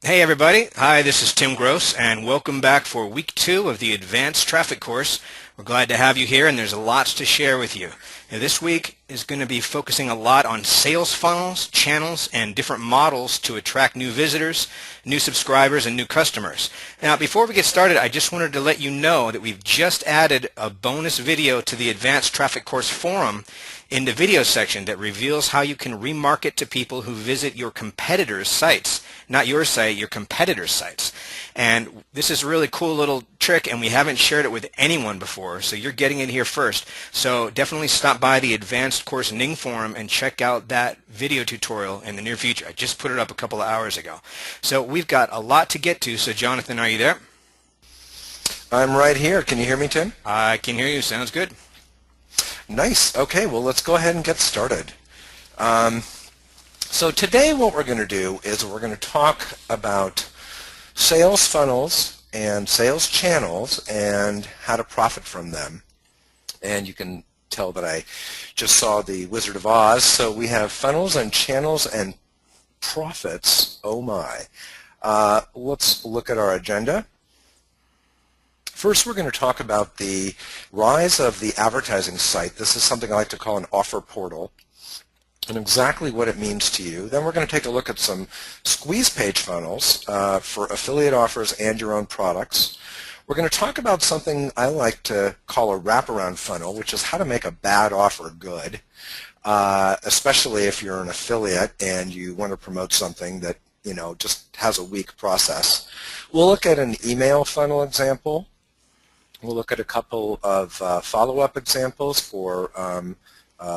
Hey everybody, hi, this is Tim Gross and welcome back for week 2 of the Advanced Traffic course. We're glad to have you here and there's lots to share with you. Now, this week is going to be focusing a lot on sales funnels, channels, and different models to attract new visitors, new subscribers, and new customers. Now before we get started, I just wanted to let you know that we've just added a bonus video to the Advanced Traffic course forum in the video section that reveals how you can remarket to people who visit your competitors' sites. Not your site, your competitors' sites. And this is a really cool little trick and we haven't shared it with anyone before, so you're getting it here first. So definitely stop by the Advanced Course Ning forum and check out that video tutorial in the near future. I just put it up a couple of hours ago. So we've got a lot to get to, so Jonathan, are you there? I'm right here. Can you hear me, Tim? I can hear you. Sounds good. Nice. Okay, well, let's go ahead and get started. So today what we're going to do is we're going to talk about sales funnels and sales channels and how to profit from them. And you can tell that I just saw the Wizard of Oz. So we have funnels and channels and profits. Oh my. Let's look at our agenda. First, we're going to talk about the rise of the advertising site. This is something I like to call an offer portal, and exactly what it means to you. Then we're going to take a look at some squeeze page funnels for affiliate offers and your own products. We're going to talk about something I like to call a wraparound funnel, which is how to make a bad offer good, especially if you're an affiliate and you want to promote something that just has a weak process. We'll look at an email funnel example. We'll look at a couple of follow-up examples for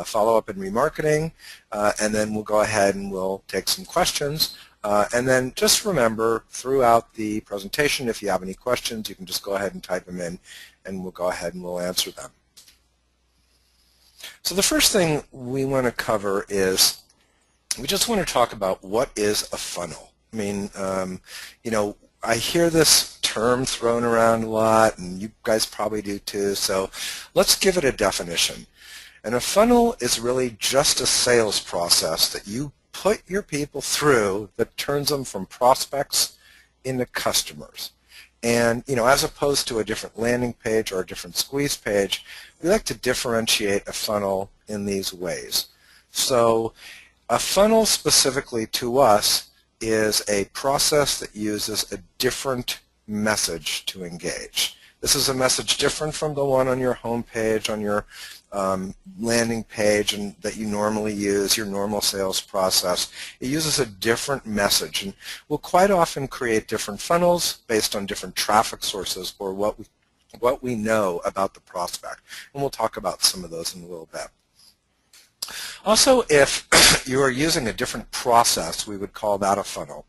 follow-up and remarketing, and then we'll go ahead and we'll take some questions. And then just remember, throughout the presentation, if you have any questions, you can just go ahead and type them in, and we'll go ahead and we'll answer them. So the first thing we want to cover is we just want to talk about what is a funnel. I mean, I hear this term thrown around a lot, and you guys probably do too, so let's give it a definition. And a funnel is really just a sales process that you put your people through that turns them from prospects into customers. And, as opposed to a different landing page or a different squeeze page, we like to differentiate a funnel in these ways. So a funnel specifically to us is a process that uses a different message to engage. This is a message different from the one on your home page, on your landing page, and that you normally use, your normal sales process. It uses a different message, and we'll quite often create different funnels based on different traffic sources or what we know about the prospect. And we'll talk about some of those in a little bit. Also, if you are using a different process, we would call that a funnel.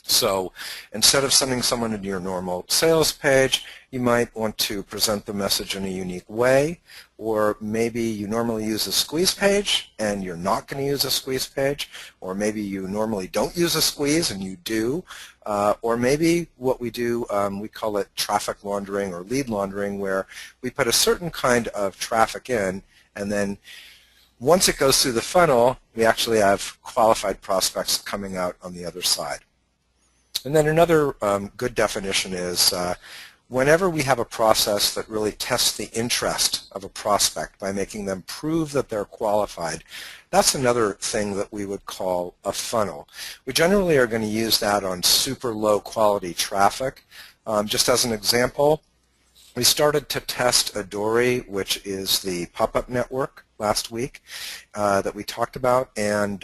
So instead of sending someone to your normal sales page, you might want to present the message in a unique way, or maybe you normally use a squeeze page and you're not going to use a squeeze page, or maybe you normally don't use a squeeze and you do, or maybe what we do, we call it traffic laundering or lead laundering, where we put a certain kind of traffic in, and then once it goes through the funnel, we actually have qualified prospects coming out on the other side. And then another good definition is whenever we have a process that really tests the interest of a prospect by making them prove that they're qualified, that's another thing that we would call a funnel. We generally are going to use that on super low quality traffic. Just as an example, we started to test Adori, which is the pop-up network, last week that we talked about, and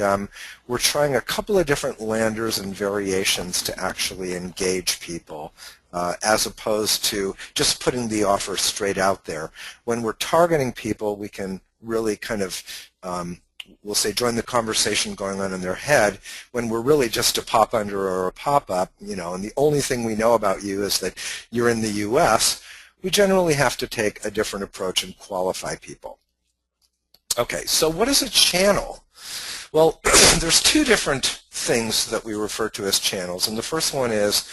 we're trying a couple of different landers and variations to actually engage people as opposed to just putting the offer straight out there. When we're targeting people, we can really kind of we'll say join the conversation going on in their head, when we're really just a pop under or a pop-up, and the only thing we know about you is that you're in the US, we generally have to take a different approach and qualify people. Okay, so what is a channel? Well, there's two different things that we refer to as channels, and the first one is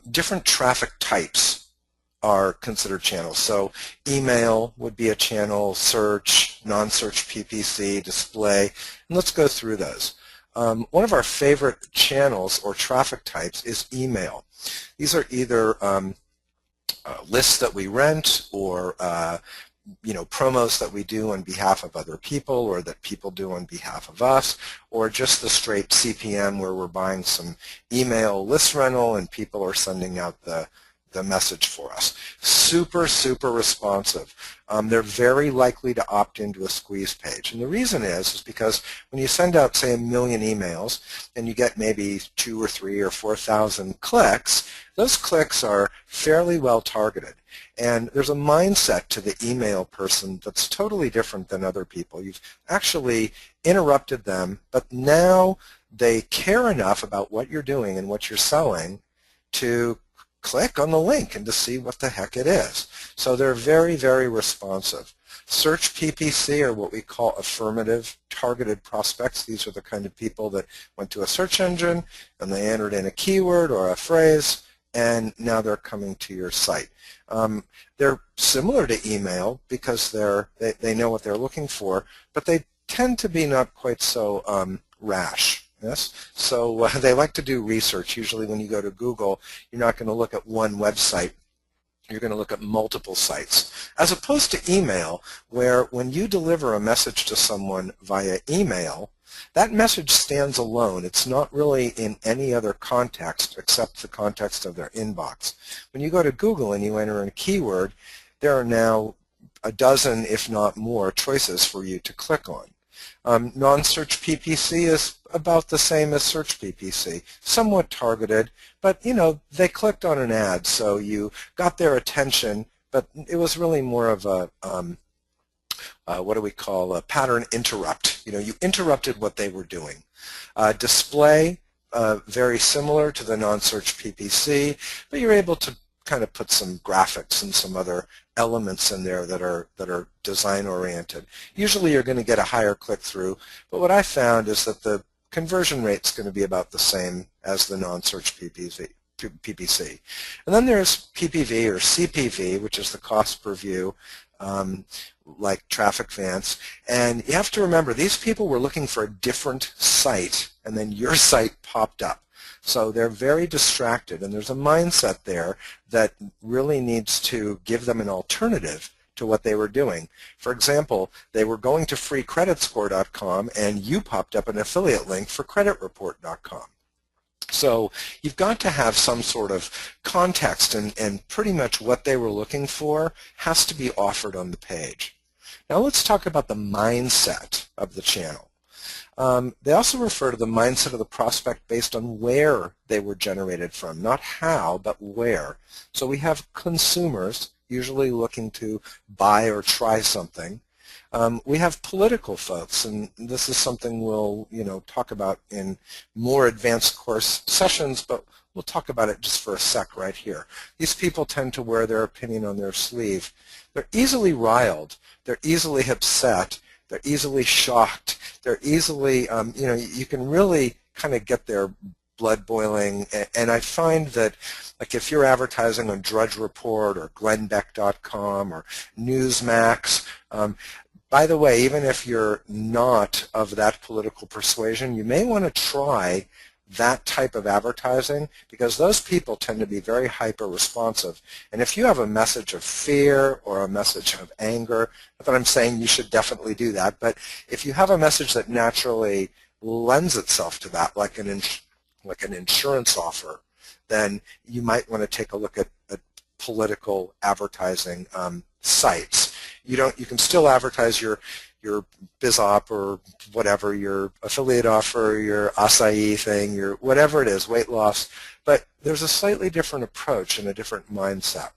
different traffic types are considered channels. So email would be a channel, search, non-search PPC, display, and let's go through those. One of our favorite channels or traffic types is email. These are either lists that we rent or promos that we do on behalf of other people or that people do on behalf of us, or just the straight CPM where we're buying some email list rental and people are sending out the message for us. Super, super responsive. They're very likely to opt into a squeeze page. And the reason is because when you send out, say, 1 million emails and you get maybe 2 or 3 or 4,000 clicks, those clicks are fairly well targeted. And there's a mindset to the email person that's totally different than other people. You've actually interrupted them, but now they care enough about what you're doing and what you're selling to click on the link and to see what the heck it is. So they're very, very responsive. Search PPC are what we call affirmative targeted prospects. These are the kind of people that went to a search engine and they entered in a keyword or a phrase, and now they're coming to your site. They're similar to email because they know what they're looking for, but they tend to be not quite so rash. Yes? So they like to do research. Usually when you go to Google, you're not going to look at one website. You're going to look at multiple sites. As opposed to email, where when you deliver a message to someone via email, that message stands alone. It's not really in any other context except the context of their inbox. When you go to Google and you enter in a keyword, there are now a dozen, if not more, choices for you to click on. Non-search PPC is about the same as search PPC, somewhat targeted, but they clicked on an ad, so you got their attention, but it was really more of a what do we call a pattern interrupt. You interrupted what they were doing. Display, very similar to the non-search PPC, but you're able to kind of put some graphics and some other elements in there that are design oriented. Usually you're going to get a higher click-through, but what I found is that the conversion rate is going to be about the same as the non-search PPC. And then there's PPV or CPV, which is the cost per view, like TrafficVance. And you have to remember, these people were looking for a different site, and then your site popped up. So they're very distracted, and there's a mindset there that really needs to give them an alternative to what they were doing. For example, they were going to freecreditscore.com, and you popped up an affiliate link for creditreport.com. So you've got to have some sort of context, and pretty much what they were looking for has to be offered on the page. Now let's talk about the mindset of the channel. They also refer to the mindset of the prospect based on where they were generated from, not how, but where. So we have consumers usually looking to buy or try something. We have political folks, and this is something we'll talk about in more advanced course sessions, but we'll talk about it just for a sec right here. These people tend to wear their opinion on their sleeve. They're easily riled. They're easily upset. They're easily shocked. They're easily, you can really kind of get their blood boiling. And I find that, like, if you're advertising on Drudge Report or Glenbeck.com or Newsmax, by the way, even if you're not of that political persuasion, you may want to try that type of advertising, because those people tend to be very hyper responsive. And if you have a message of fear or a message of anger, not that I'm saying you should definitely do that, but if you have a message that naturally lends itself to that, like an insurance offer, then you might want to take a look at political advertising sites. You can still advertise your BizOp or whatever, your affiliate offer, your acai thing, your whatever it is, weight loss, but there's a slightly different approach and a different mindset.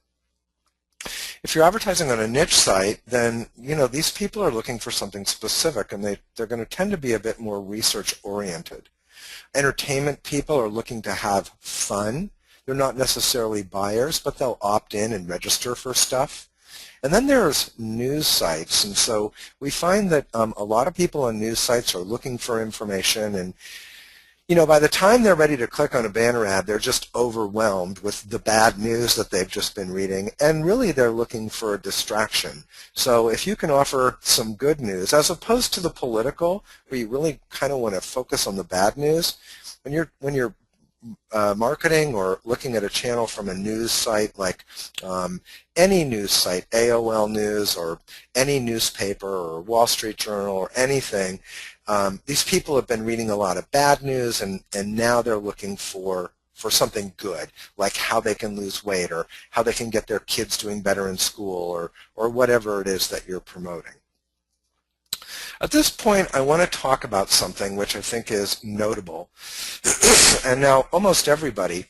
If you're advertising on a niche site, then these people are looking for something specific, and they're going to tend to be a bit more research oriented. Entertainment people are looking to have fun. They're not necessarily buyers, but they'll opt in and register for stuff. And then there's news sites, and so we find that a lot of people on news sites are looking for information, and by the time they're ready to click on a banner ad, they're just overwhelmed with the bad news that they've just been reading, and really they're looking for a distraction. So if you can offer some good news, as opposed to the political, where you really kind of want to focus on the bad news, when you're marketing or looking at a channel from a news site like any news site, AOL News or any newspaper or Wall Street Journal or anything, these people have been reading a lot of bad news, and now they're looking for something good, like how they can lose weight or how they can get their kids doing better in school or whatever it is that you're promoting. At this point, I want to talk about something which I think is notable. And now almost everybody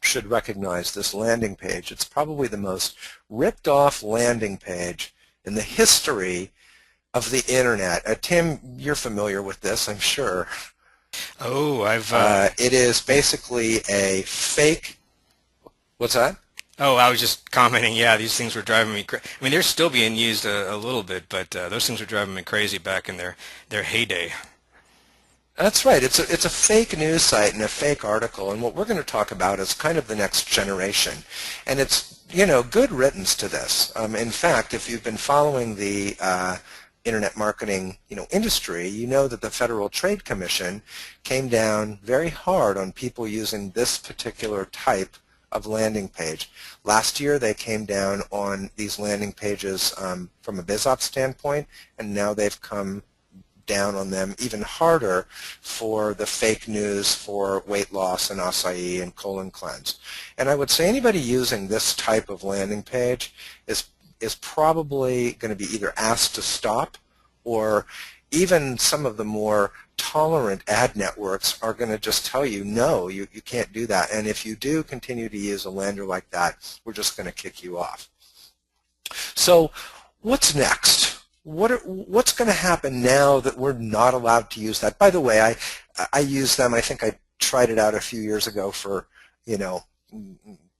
should recognize this landing page. It's probably the most ripped off landing page in the history of the internet. Tim, you're familiar with this, I'm sure. Oh, it is basically a fake. What's that? Oh, I was just commenting. Yeah, these things were driving me crazy. I mean, they're still being used a little bit, but those things were driving me crazy back in their heyday. That's right. It's a fake news site and a fake article, and what we're going to talk about is kind of the next generation. And it's, good riddance to this. In fact, if you've been following the internet marketing, industry, you know that the Federal Trade Commission came down very hard on people using this particular type of landing page. Last year they came down on these landing pages from a BizOps standpoint, and now they've come down on them even harder for the fake news for weight loss and acai and colon cleanse. And I would say anybody using this type of landing page is probably going to be either asked to stop, or even some of the more tolerant ad networks are going to just tell you, no, you can't do that. And if you do continue to use a lander like that, we're just going to kick you off. So what's next? What's going to happen now that we're not allowed to use that? By the way, I use them. I think I tried it out a few years ago for, a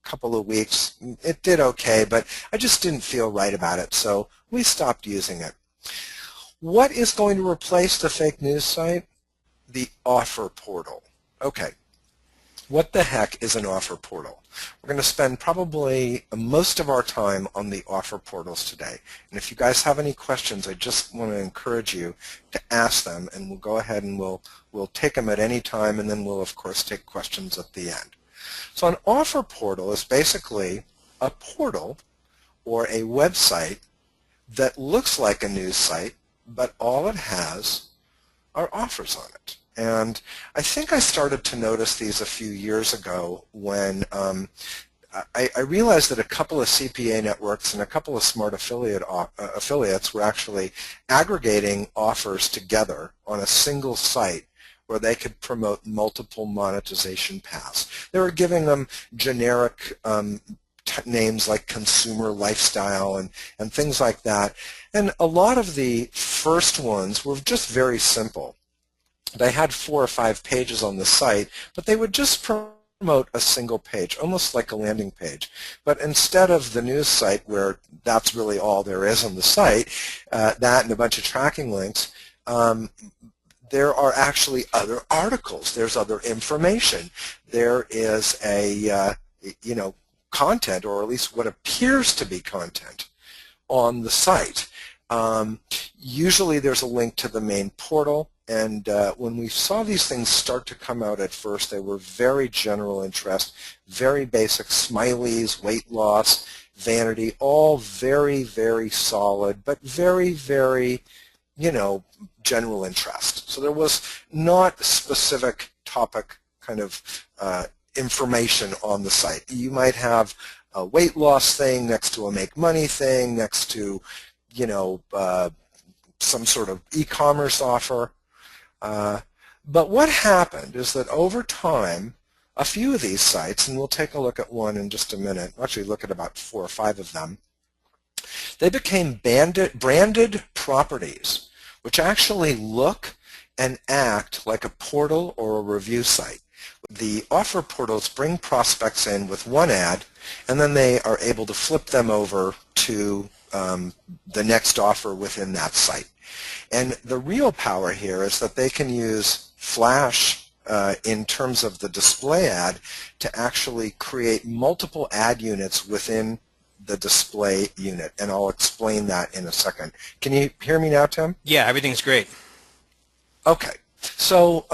couple of weeks. It did okay, but I just didn't feel right about it, so we stopped using it. What is going to replace the fake news site? The offer portal. Okay, what the heck is an offer portal? We're going to spend probably most of our time on the offer portals today. And if you guys have any questions, I just want to encourage you to ask them, and we'll go ahead and we'll take them at any time, and then we'll of course take questions at the end. So an offer portal is basically a portal or a website that looks like a news site, but all it has are offers on it. And I think I started to notice these a few years ago when I realized that a couple of CPA networks and a couple of smart affiliates were actually aggregating offers together on a single site where they could promote multiple monetization paths. They were giving them generic names like consumer lifestyle and things like that. And a lot of the first ones were just very simple. They had 4 or 5 pages on the site, but they would just promote a single page, almost like a landing page. But instead of the news site, where that's really all there is on the site, that and a bunch of tracking links, there are actually other articles. There's other information. There is a, content, or at least what appears to be content on the site. Usually there's a link to the main portal, and when we saw these things start to come out at first, they were very general interest, very basic smileys, weight loss, vanity, all very, very solid, but very, very, general interest. So there was not specific topic kind of information on the site. You might have a weight loss thing next to a make money thing, next to, some sort of e-commerce offer. But what happened is that over time, a few of these sites, and we'll take a look at one in just a minute, we'll actually look at about 4 or 5 of them, they became branded properties, which actually look and act like a portal or a review site. The offer portals bring prospects in with one ad, and then they are able to flip them over to the next offer within that site. And the real power here is that they can use Flash in terms of the display ad to actually create multiple ad units within the display unit, and I'll explain that in a second. Can you hear me now, Tim? Yeah, everything's great. Okay. So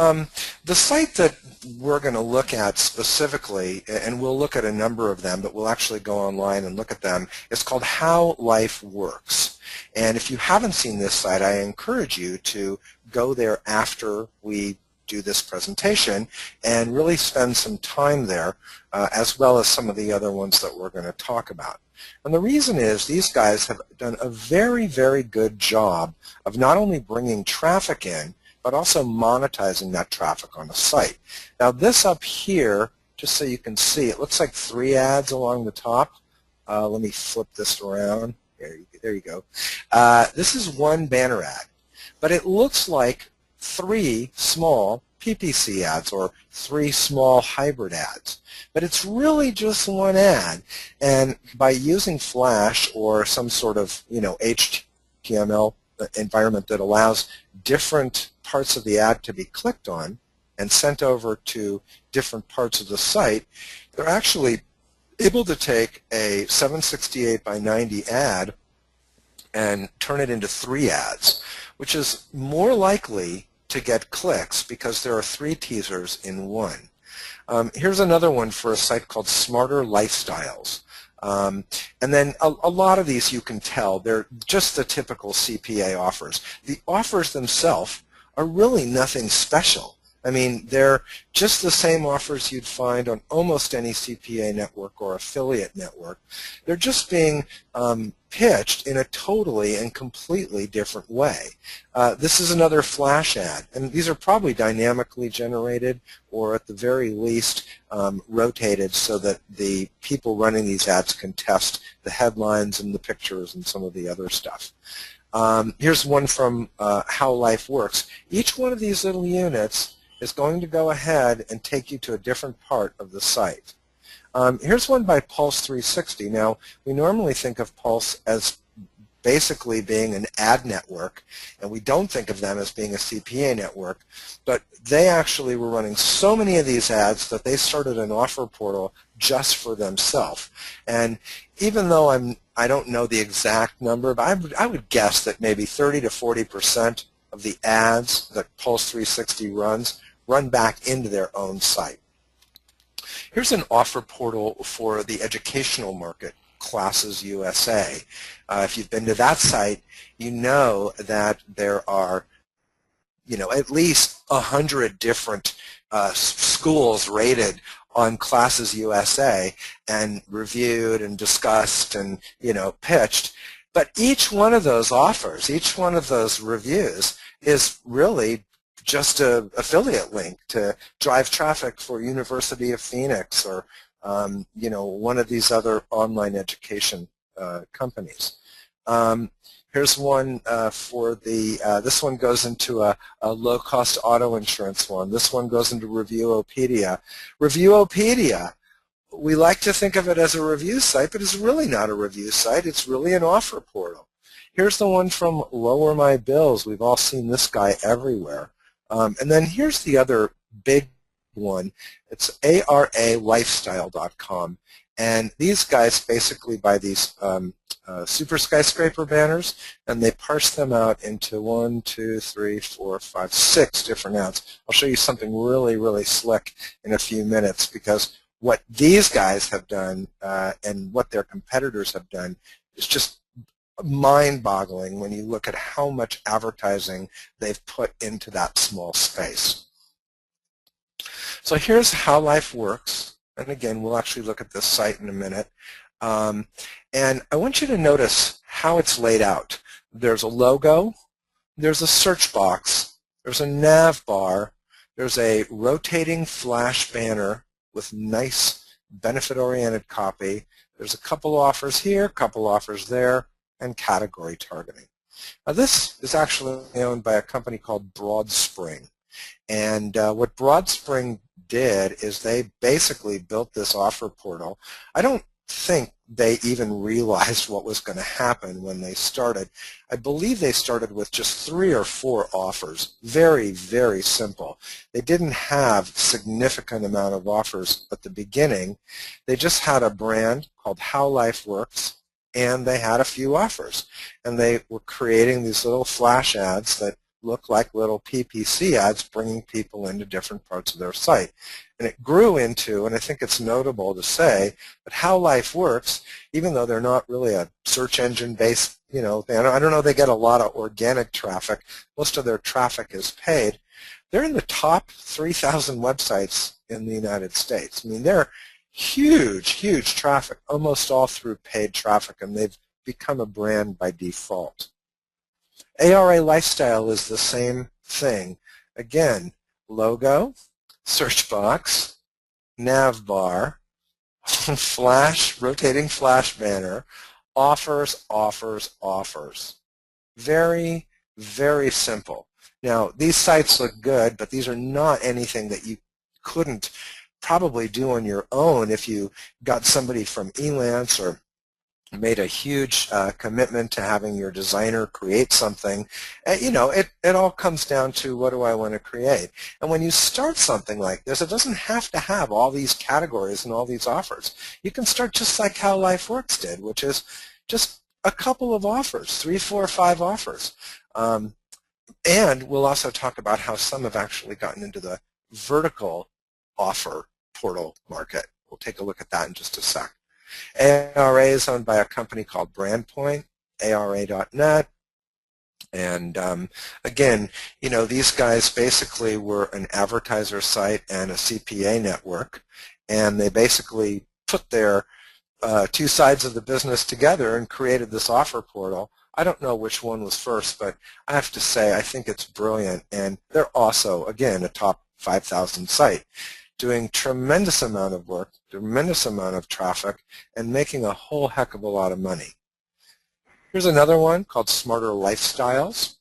the site that we're going to look at specifically, and we'll look at a number of them, but we'll actually go online and look at them, is called How Life Works. And if you haven't seen this site, I encourage you to go there after we do this presentation and really spend some time there, as well as some of the other ones that we're going to talk about. And the reason is these guys have done a very, very good job of not only bringing traffic in, but also monetizing that traffic on the site. Now this up here, just so you can see, it looks like 3 ads along the top. Let me flip this around. There you go. This is one banner ad, but it looks like 3 small PPC ads or 3 small hybrid ads. But it's really just one ad, and by using Flash or some sort of HTML environment that allows different parts of the ad to be clicked on and sent over to different parts of the site, they're actually able to take a 768 by 90 ad and turn it into 3 ads, which is more likely to get clicks because there are 3 teasers in one. Here's another one for a site called Smarter Lifestyles. And then a lot of these you can tell, they're just the typical CPA offers. The offers themselves are really nothing special. I mean, they're just the same offers you'd find on almost any CPA network or affiliate network. They're just being pitched in a totally and completely different way. This is another Flash ad, and these are probably dynamically generated or at the very least rotated so that the people running these ads can test the headlines and the pictures and some of the other stuff. Here's one from How Life Works. Each one of these little units is going to go ahead and take you to a different part of the site. Here's one by Pulse 360. Now, we normally think of Pulse as basically being an ad network, and we don't think of them as being a CPA network, but they actually were running so many of these ads that they started an offer portal just for themselves. And even though I don't know the exact number, but I would guess that maybe 30 to 40% of the ads that Pulse 360 runs run back into their own site. Here's an offer portal for the educational market, Classes USA. If you've been to that site, you know that there are at least 100 different schools rated on Classes USA and reviewed and discussed and pitched. But each one of those offers, each one of those reviews is really just an affiliate link to drive traffic for University of Phoenix or one of these other online education companies. Here's one for the, this one goes into a low-cost auto insurance one. This one goes into Reviewopedia. Reviewopedia, we like to think of it as a review site, but it's really not a review site. It's really an offer portal. Here's the one from Lower My Bills. We've all seen this guy everywhere. And then here's the other big one. It's aralifestyle.com. And these guys basically buy these super skyscraper banners, and they parse them out into 1, 2, 3, 4, 5, 6 different ads. I'll show you something really, really slick in a few minutes, because what these guys have done and what their competitors have done is just mind-boggling when you look at how much advertising they've put into that small space. So here's How Life Works, and again, we'll actually look at this site in a minute. And I want you to notice how it's laid out. There's a logo, there's a search box, there's a nav bar, there's a rotating flash banner with nice benefit-oriented copy. There's a couple offers here, a couple offers there, and category targeting. Now this is actually owned by a company called BroadSpring. And what BroadSpring did is they basically built this offer portal. I don't think they even realized what was going to happen when they started. I believe they started with just 3 or 4 offers. Very, very simple. They didn't have significant amount of offers at the beginning. They just had a brand called How Life Works, and they had a few offers. And they were creating these little flash ads that look like little PPC ads, bringing people into different parts of their site. And it grew into, and I think it's notable to say, that How Life Works, even though they're not really a search engine based, I don't know they get a lot of organic traffic. Most of their traffic is paid. They're in the top 3,000 websites in the United States. I mean, they're huge, huge traffic, almost all through paid traffic, and they've become a brand by default. ARA Lifestyle is the same thing. Again, logo, search box, nav bar, flash, rotating flash banner, offers, offers, offers. Very, very simple. Now, these sites look good, but these are not anything that you couldn't probably do on your own if you got somebody from Elance or made a huge commitment to having your designer create something. It all comes down to, what do I want to create? And when you start something like this, it doesn't have to have all these categories and all these offers. You can start just like How Life Works did, which is just a couple of offers, 3, 4, 5 offers. And we'll also talk about how some have actually gotten into the vertical offer portal market. We'll take a look at that in just a sec. ARA is owned by a company called BrandPoint, ARA.net. And again, these guys basically were an advertiser site and a CPA network, and they basically put their 2 sides of the business together and created this offer portal. I don't know which one was first, but I have to say I think it's brilliant, and they're also, again, a top 5,000 site, doing tremendous amount of work, tremendous amount of traffic, and making a whole heck of a lot of money. Here's another one called Smarter Lifestyles.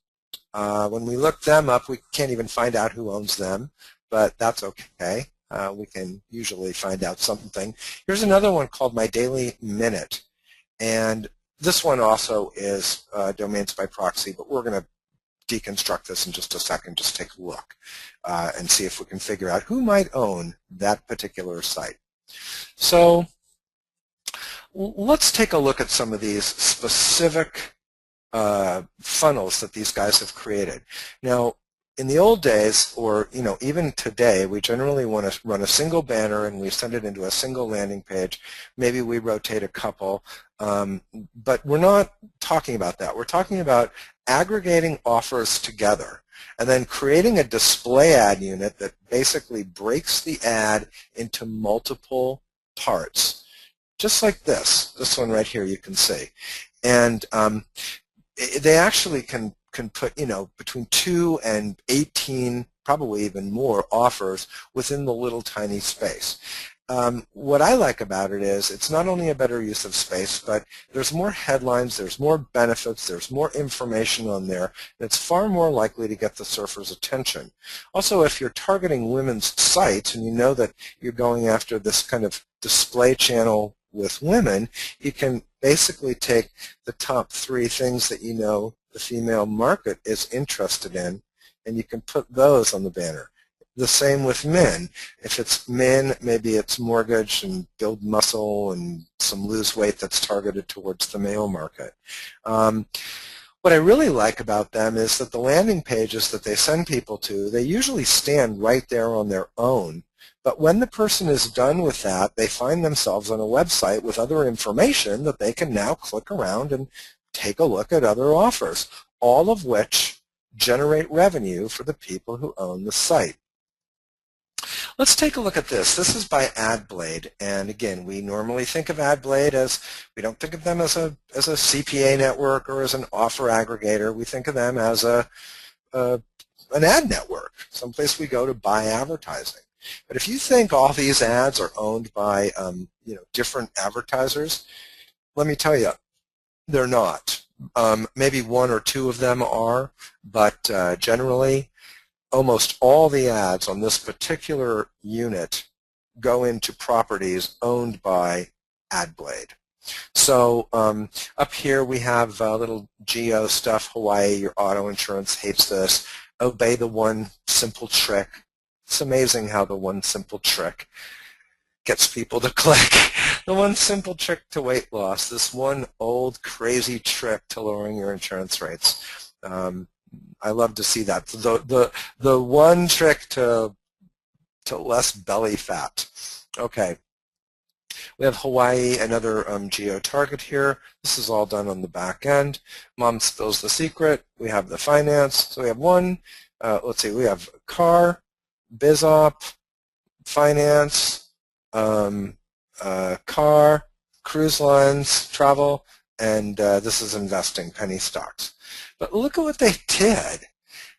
When we look them up, we can't even find out who owns them, but that's okay. We can usually find out something. Here's another one called My Daily Minute, and this one also is domains by proxy, but we're going to deconstruct this in just a second. Just take a look and see if we can figure out who might own that particular site. So let's take a look at some of these specific funnels that these guys have created. Now, in the old days, or even today, we generally want to run a single banner and we send it into a single landing page. Maybe we rotate a couple, but we're not talking about that. We're talking about aggregating offers together and then creating a display ad unit that basically breaks the ad into multiple parts, just like this one right here you can see. And they actually can put between 2 and 18, probably even more, offers within the little tiny space. What I like about it is it's not only a better use of space, but there's more headlines, there's more benefits, there's more information on there, and it's far more likely to get the surfer's attention. Also, if you're targeting women's sites and you know that you're going after this kind of display channel with women, you can basically take the top 3 things that the female market is interested in, and you can put those on the banner. The same with men. If it's men, maybe it's mortgage and build muscle and some lose weight that's targeted towards the male market. What I really like about them is that the landing pages that they send people to, they usually stand right there on their own. But when the person is done with that, they find themselves on a website with other information that they can now click around and take a look at other offers, all of which generate revenue for the people who own the site. Let's take a look at this. This is by AdBlade, and again, we normally think of AdBlade as, we don't think of them as a CPA network or as an offer aggregator. We think of them as an ad network, someplace we go to buy advertising. But if you think all these ads are owned by different advertisers, let me tell you, they're not. Maybe 1 or 2 of them are, but generally, almost all the ads on this particular unit go into properties owned by ad blade. So up here we have little geo stuff, Hawaii, your auto insurance hates this. Obey the one simple trick. It's amazing how the one simple trick gets people to click. The one simple trick to weight loss, this one old crazy trick to lowering your insurance rates. I love to see that. The one trick to less belly fat. Okay. We have Hawaii, another geo target here. This is all done on the back end. Mom spills the secret. We have the finance. So we have one, let's see, we have car, BizOp, finance, car, cruise lines, travel, and this is investing, penny stocks. But look at what they did.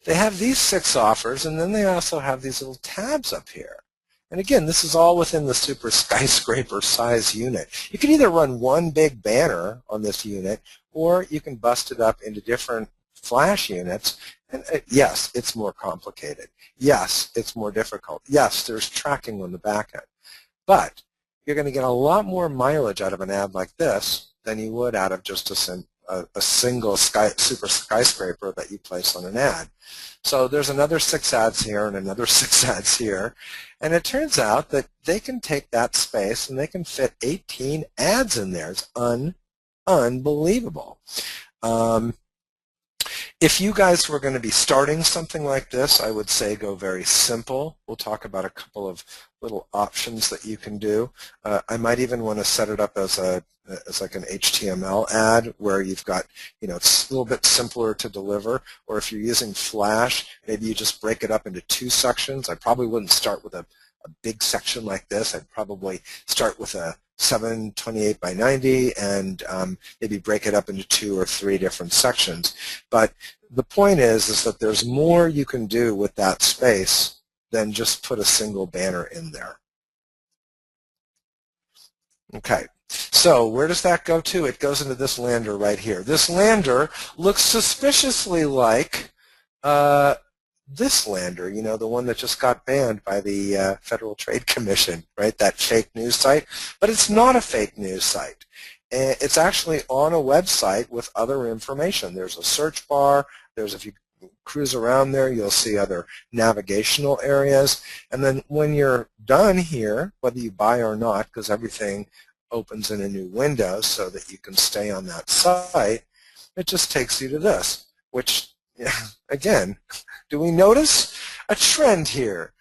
They have these 6 offers, and then they also have these little tabs up here. And again, this is all within the super skyscraper size unit. You can either run one big banner on this unit, or you can bust it up into different flash units. And yes, it's more complicated. Yes, it's more difficult. Yes, there's tracking on the back end. But you're going to get a lot more mileage out of an ad like this than you would out of just a single super skyscraper that you place on an ad. So there's another 6 ads here and another 6 ads here. And it turns out that they can take that space and they can fit 18 ads in there. It's unbelievable. If you guys were going to be starting something like this, I would say go very simple. We'll talk about a couple of little options that you can do. I might even want to set it up as like an HTML ad where you've got, it's a little bit simpler to deliver. Or if you're using Flash, maybe you just break it up into 2 sections. I probably wouldn't start with a big section like this. I'd probably start with a 728 by 90 and maybe break it up into 2 or 3 different sections. But the point is that there's more you can do with that space than just put a single banner in there. Okay, so where does that go to? It goes into this lander right here. This lander looks suspiciously like this lander, the one that just got banned by the Federal Trade Commission, right? That fake news site. But it's not a fake news site. It's actually on a website with other information. There's a search bar. If you cruise around there, you'll see other navigational areas. And then when you're done here, whether you buy or not, because everything opens in a new window so that you can stay on that site, it just takes you to this, which, again, do we notice a trend here?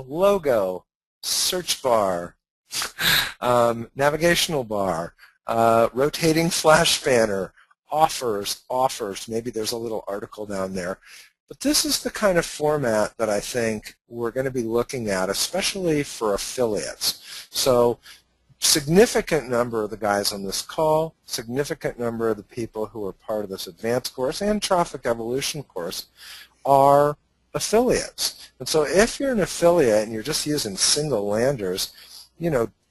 Logo, search bar, navigational bar, rotating flash banner, offers, maybe there's a little article down there. But this is the kind of format that I think we're going to be looking at, especially for affiliates. So significant number of the guys on this call, significant number of the people who are part of this advanced course and Traffic Evolution course are affiliates. And so if you're an affiliate and you're just using single landers,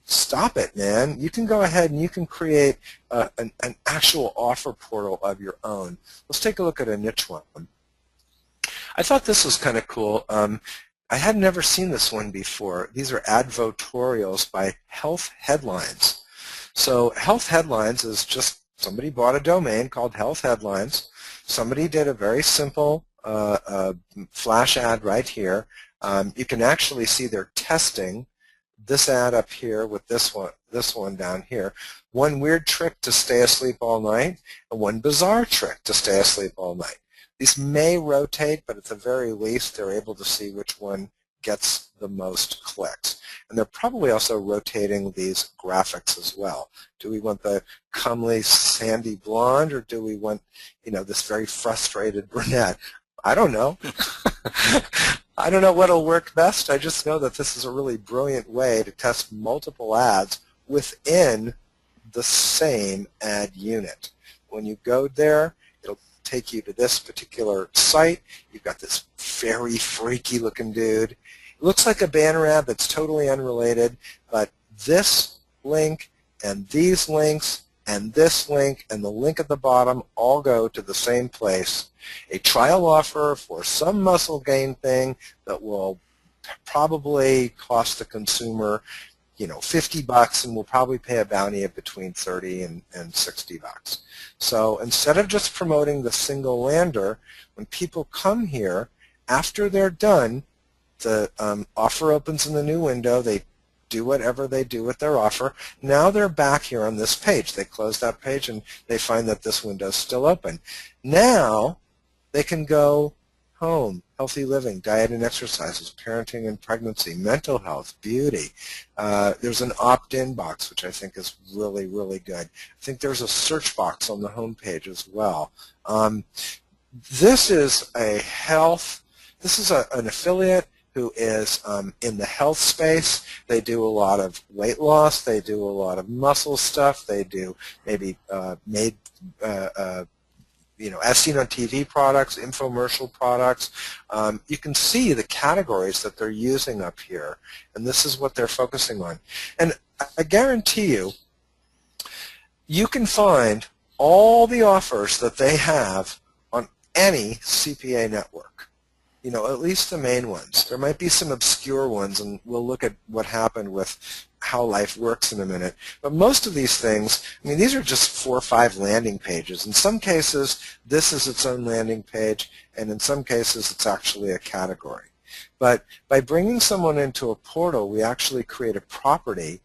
stop it, man. You can go ahead and you can create an actual offer portal of your own. Let's take a look at a niche one. I thought this was kind of cool. I had never seen this one before. These are advotorials by Health Headlines. So Health Headlines is just somebody bought a domain called Health Headlines. Somebody did a very simple flash ad right here. You can actually see they're testing this ad up here with this one down here. One weird trick to stay asleep all night and one bizarre trick to stay asleep all night. These may rotate, but at the very least they're able to see which one gets the most clicks. And they're probably also rotating these graphics as well. Do we want the comely sandy blonde or do we want, this very frustrated brunette? I don't know. I don't know what'll work best. I just know that this is a really brilliant way to test multiple ads within the same ad unit. When you go there, it'll take you to this particular site. You've got this very freaky looking dude. It looks like a banner ad that's totally unrelated, but this link and these links and this link and the link at the bottom all go to the same place. A trial offer for some muscle gain thing that will probably cost the consumer, $50, and we'll probably pay a bounty of between 30 and $60. So instead of just promoting the single lander, when people come here, after they're done, the offer opens in the new window. They do whatever they do with their offer. Now they're back here on this page. They close that page and they find that this window is still open. Now they can go home, healthy living, diet and exercises, parenting and pregnancy, mental health, beauty. There's an opt-in box, which I think is really, really good. I think there's a search box on the home page as well. This is an affiliate who is in the health space. They do a lot of weight loss. They do a lot of muscle stuff. They do maybe as seen on TV products, infomercial products. You can see the categories that they're using up here, and this is what they're focusing on. And I guarantee you, you can find all the offers that they have on any CPA network. At least the main ones. There might be some obscure ones, and we'll look at what happened with How Life Works in a minute. But most of these things, these are just 4 or 5 landing pages. In some cases, this is its own landing page, and in some cases, it's actually a category. But by bringing someone into a portal, we actually create a property,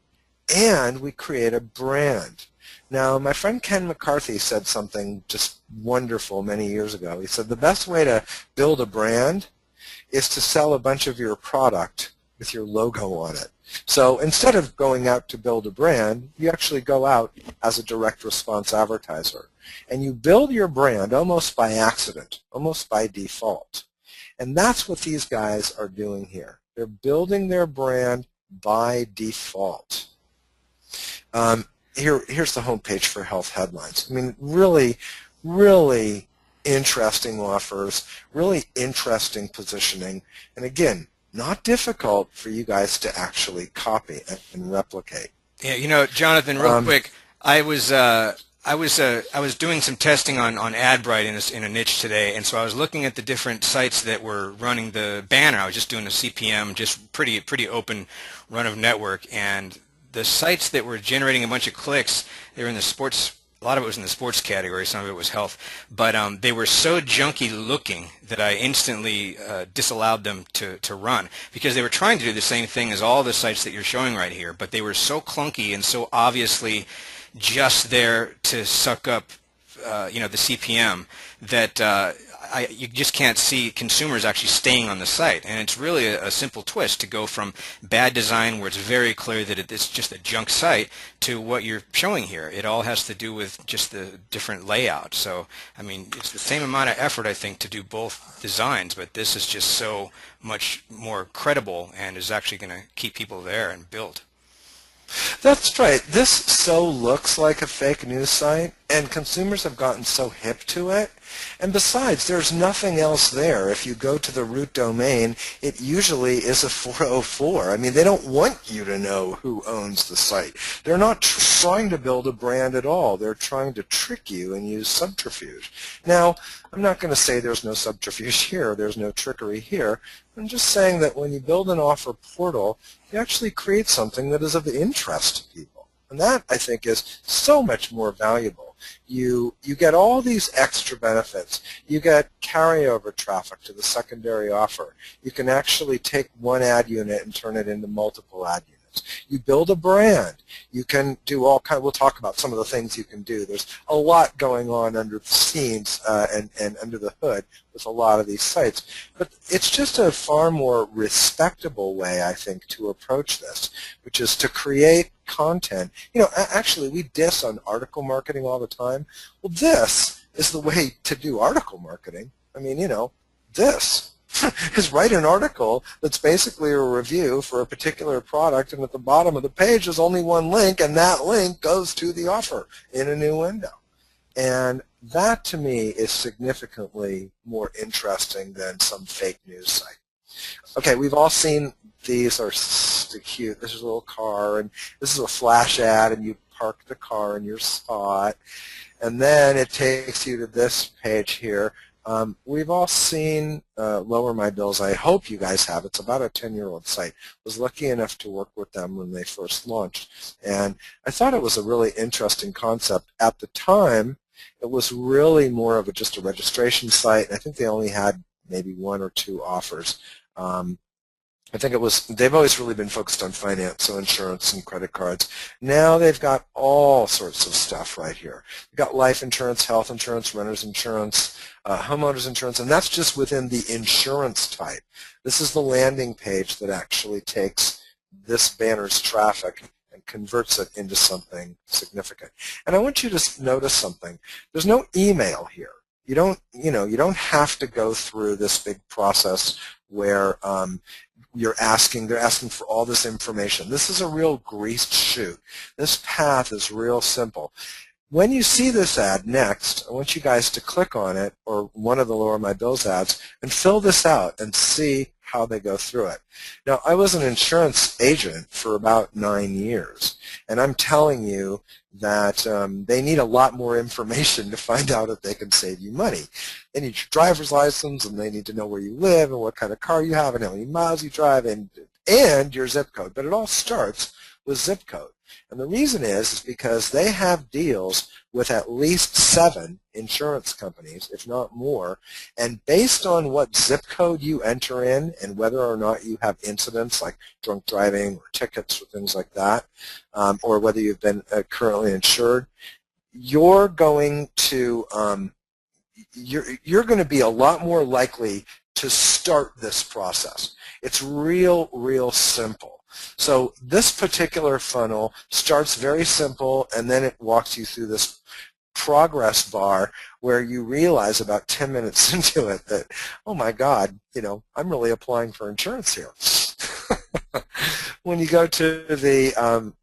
and we create a brand. Now, my friend Ken McCarthy said something just wonderful many years ago. He said the best way to build a brand is to sell a bunch of your product with your logo on it. So instead of going out to build a brand, you actually go out as a direct response advertiser. And you build your brand almost by accident, almost by default. And that's what these guys are doing here. They're building their brand by default. Here's the homepage for Health Headlines. Really, really interesting offers, really interesting positioning, and again, not difficult for you guys to actually copy and replicate. Yeah, Jonathan, real quick, I was doing some testing on AdBright in a niche today, and so I was looking at the different sites that were running the banner. I was just doing a CPM, just pretty open run of network, and the sites that were generating a bunch of clicks, they were in the sports. A lot of it was in the sports category, some of it was health, but they were so junky looking that I instantly disallowed them to run, because they were trying to do the same thing as all the sites that you're showing right here, but they were so clunky and so obviously just there to suck up the CPM that you just can't see consumers actually staying on the site. And it's really a simple twist to go from bad design, where it's very clear that it's just a junk site, to what you're showing here. It all has to do with just the different layout. So, it's the same amount of effort, I think, to do both designs, but this is just so much more credible and is actually going to keep people there and build. That's right. This so looks like a fake news site, and consumers have gotten so hip to it. And besides, there's nothing else there. If you go to the root domain, it usually is a 404. They don't want you to know who owns the site. They're not trying to build a brand at all. They're trying to trick you and use subterfuge. Now, I'm not going to say there's no subterfuge here, there's no trickery here. I'm just saying that when you build an offer portal, you actually create something that is of interest to people. And that, I think, is so much more valuable. You get all these extra benefits. You get carryover traffic to the secondary offer. You can actually take one ad unit and turn it into multiple ad units. You build a brand. You can do all kinds. We'll talk about some of the things you can do. There's a lot going on under the scenes and under the hood with a lot of these sites. But it's just a far more respectable way, I think, to approach this, which is to create content. Actually, we diss on article marketing all the time. Well, this is the way to do article marketing. This is write an article that's basically a review for a particular product, and at the bottom of the page there's only one link, and that link goes to the offer in a new window. And that, to me, is significantly more interesting than some fake news site. Okay, we've all seen these are cute. This is a little car, and this is a flash ad, and you park the car in your spot, and then it takes you to this page here. We've all seen Lower My Bills. I hope you guys have. It's about a 10-year-old site. I was lucky enough to work with them when they first launched, and I thought it was a really interesting concept. At the time, it was really more of just a registration site. I think they only had maybe 1 or 2 offers. I think they've always really been focused on finance, so insurance and credit cards. Now they've got all sorts of stuff right here. They've got life insurance, health insurance, renter's insurance, homeowner's insurance, and that's just within the insurance type. This is the landing page that actually takes this banner's traffic and converts it into something significant. And I want you to notice something. There's no email here. You don't have to go through this big process where they're asking for all this information. This is a real greased chute. This path is real simple. When you see this ad next, I want you guys to click on it, or one of the Lower My Bills ads, and fill this out and see how they go through it. Now, I was an insurance agent for about 9 years, and I'm telling you that they need a lot more information to find out if they can save you money. They need your driver's license, and they need to know where you live and what kind of car you have and how many miles you drive and your zip code. But it all starts with zip code. And the reason is because they have deals with at least 7 insurance companies, if not more, and based on what zip code you enter in and whether or not you have incidents like drunk driving or tickets or things like that, or whether you've been currently insured, you're going to be a lot more likely to start this process. It's real simple. So this particular funnel starts very simple, and then it walks you through this progress bar where you realize about 10 minutes into it that, oh my God, I'm really applying for insurance here. When you go to the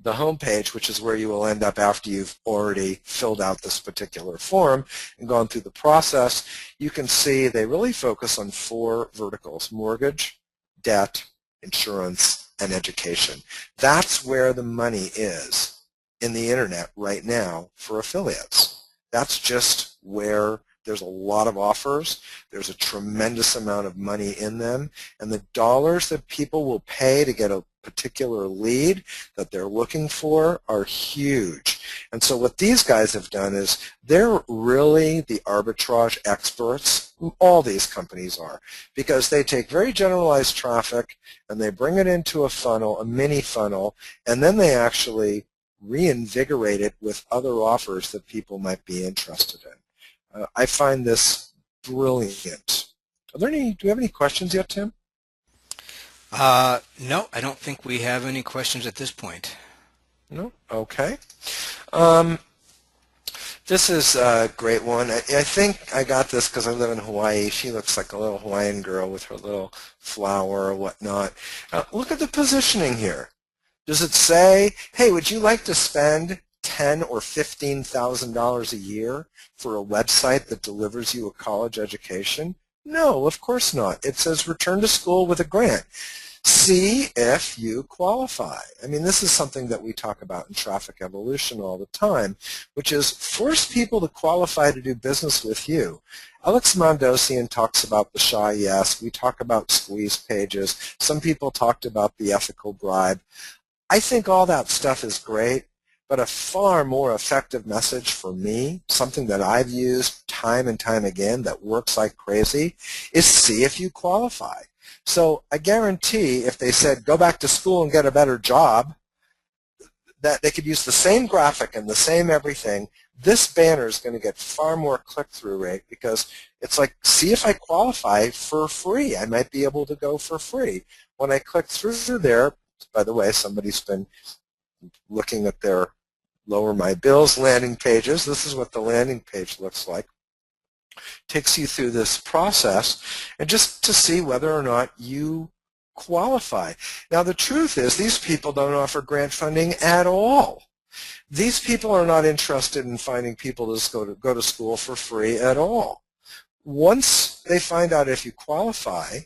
home page, which is where you will end up after you've already filled out this particular form and gone through the process, you can see they really focus on 4 verticals: mortgage, debt, insurance, and education. That's where the money is in the internet right now for affiliates. That's just where there's a lot of offers. There's a tremendous amount of money in them, and the dollars that people will pay to get a particular lead that they're looking for are huge. And so what these guys have done is they're really the arbitrage experts. All these companies are, because they take very generalized traffic and they bring it into a funnel, a mini funnel, and then they actually reinvigorate it with other offers that people might be interested in. I find this brilliant. Do you have any questions yet, Tim? No, I don't think we have any questions at this point. No? Okay. This is a great one. I think I got this because I live in Hawaii. She looks like a little Hawaiian girl with her little flower or whatnot. Look at the positioning here. Does it say, hey, would you like to spend $10,000 or $15,000 a year for a website that delivers you a college education? No, of course not. It says return to school with a grant. See if you qualify. I mean, this is something that we talk about in traffic evolution all the time, which is force people to qualify to do business with you. Alex Mondosian talks about the Shy Yes. We talk about squeeze pages. Some people talked about the ethical bribe. I think all that stuff is great, but a far more effective message for me, something that I've used time and time again that works like crazy, is see if you qualify. So I guarantee if they said go back to school and get a better job, that they could use the same graphic and the same everything. This banner is going to get far more click-through rate because it's like, see if I qualify for free. I might be able to go for free. When I click through there, by the way, somebody's been looking at their Lower My Bills landing pages. This is what the landing page looks like. Takes you through this process and just to see whether or not you qualify. Now the truth is these people don't offer grant funding at all. These people are not interested in finding people to just go to school for free at all. Once they find out if you qualify,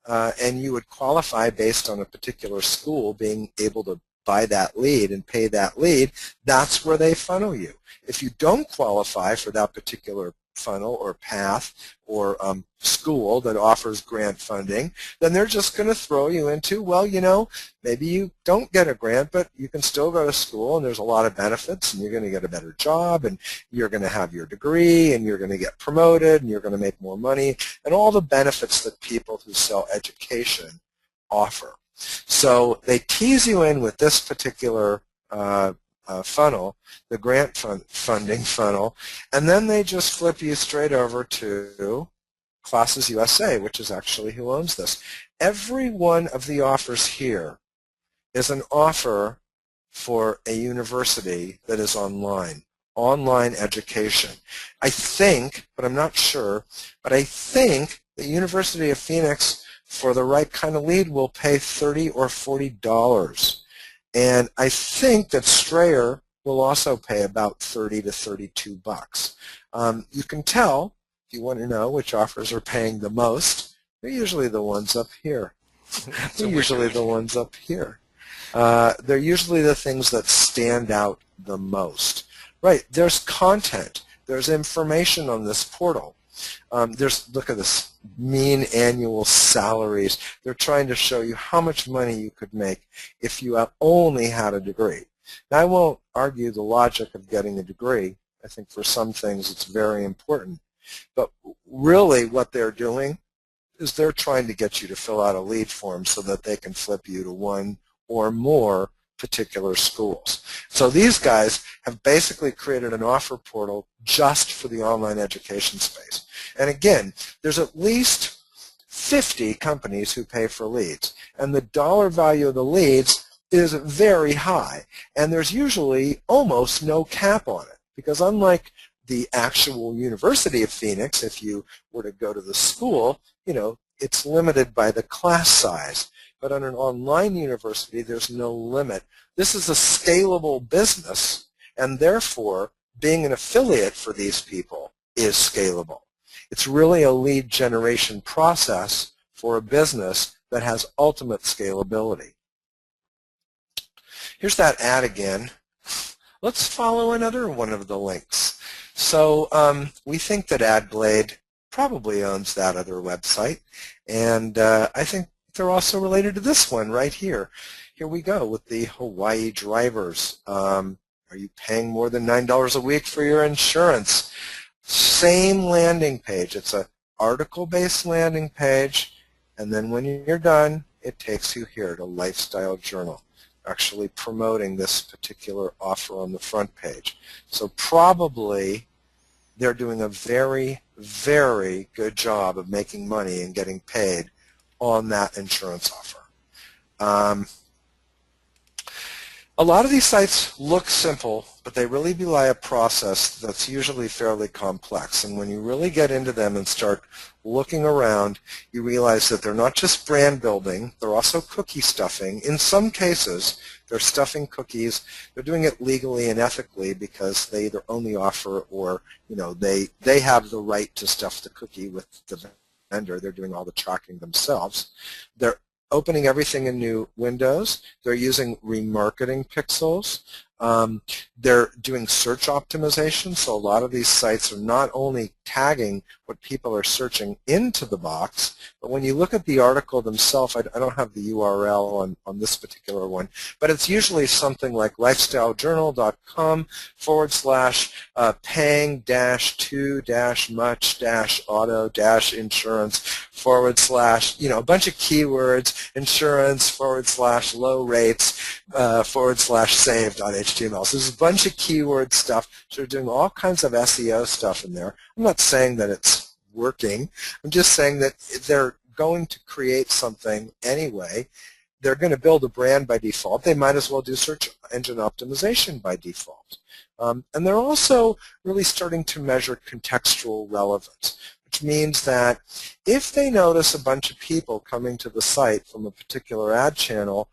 and you would qualify based on a particular school being able to buy that lead and pay that lead, that's where they funnel you. If you don't qualify for that particular funnel or path or school that offers grant funding, then they're just going to throw you into, well, you know, maybe you don't get a grant, but you can still go to school and there's a lot of benefits and you're going to get a better job and you're going to have your degree and you're going to get promoted and you're going to make more money and all the benefits that people who sell education offer. So they tease you in with this particular funnel, the grant funding funnel, and then they just flip you straight over to Classes USA, which is actually who owns this. Every one of the offers here is an offer for a university that is online education. I think, but I'm not sure, but I think the University of Phoenix, for the right kind of lead, will pay $30 or $40. And I think that Strayer will also pay about $30 to $32. You can tell, if you want to know which offers are paying the most, they're usually the ones up here. They're usually the ones up here. They're usually the things that stand out the most. Right, there's content. There's information on this portal. Look at this, mean annual salaries. They're trying to show you how much money you could make if you only had a degree. Now, I won't argue the logic of getting a degree. I think for some things it's very important. But really what they're doing is they're trying to get you to fill out a lead form so that they can flip you to one or more particular schools. So these guys have basically created an offer portal just for the online education space. And again, there's at least 50 companies who pay for leads. And the dollar value of the leads is very high. And there's usually almost no cap on it. Because unlike the actual University of Phoenix, if you were to go to the school, you know, it's limited by the class size. But on an online university, there's no limit. This is a scalable business, and therefore, being an affiliate for these people is scalable. It's really a lead generation process for a business that has ultimate scalability. Here's that ad again. Let's follow another one of the links. So we think that AdBlade probably owns that other website, and I think they're also related to this one right here. Here we go with the Hawaii drivers. Are you paying more than $9 a week for your insurance? Same landing page. It's a article-based landing page, and then when you're done, it takes you here to Lifestyle Journal, actually promoting this particular offer on the front page. So probably they're doing a very, very good job of making money and getting paid on that insurance offer. A lot of these sites look simple, but they really belie a process that's usually fairly complex. And when you really get into them and start looking around, you realize that they're not just brand building, they're also cookie stuffing. In some cases, they're stuffing cookies. They're doing it legally and ethically because they either own the offer or, you know, they have the right to stuff the cookie with the vendor. They're doing all the tracking themselves. They're opening everything in new windows. They're using remarketing pixels. They're doing search optimization, so a lot of these sites are not only tagging what people are searching into the box, but when you look at the article themselves, I don't have the URL on this particular one, but it's usually something like lifestylejournal.com/paying-too-much-auto-insurance/ you know, a bunch of keywords, insurance/low rates /save.html. So there's a bunch of keyword stuff. So they're doing all kinds of SEO stuff in there. I'm not saying that it's working. I'm just saying that they're going to create something anyway. They're going to build a brand by default. They might as well do search engine optimization by default. And they're also really starting to measure contextual relevance, which means that if they notice a bunch of people coming to the site from a particular ad channel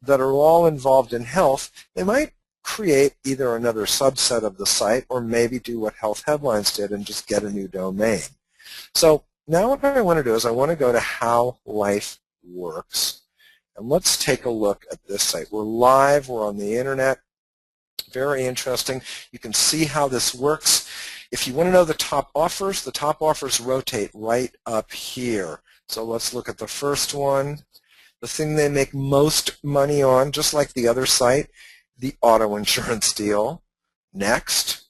that are all involved in health, they might create either another subset of the site or maybe do what Health Headlines did and just get a new domain. So now what I want to do is I want to go to How Life Works. And let's take a look at this site. We're live. We're on the internet. Very interesting. You can see how this works. If you want to know the top offers rotate right up here. So let's look at the first one. The thing they make most money on, just like the other site, the auto insurance deal. Next.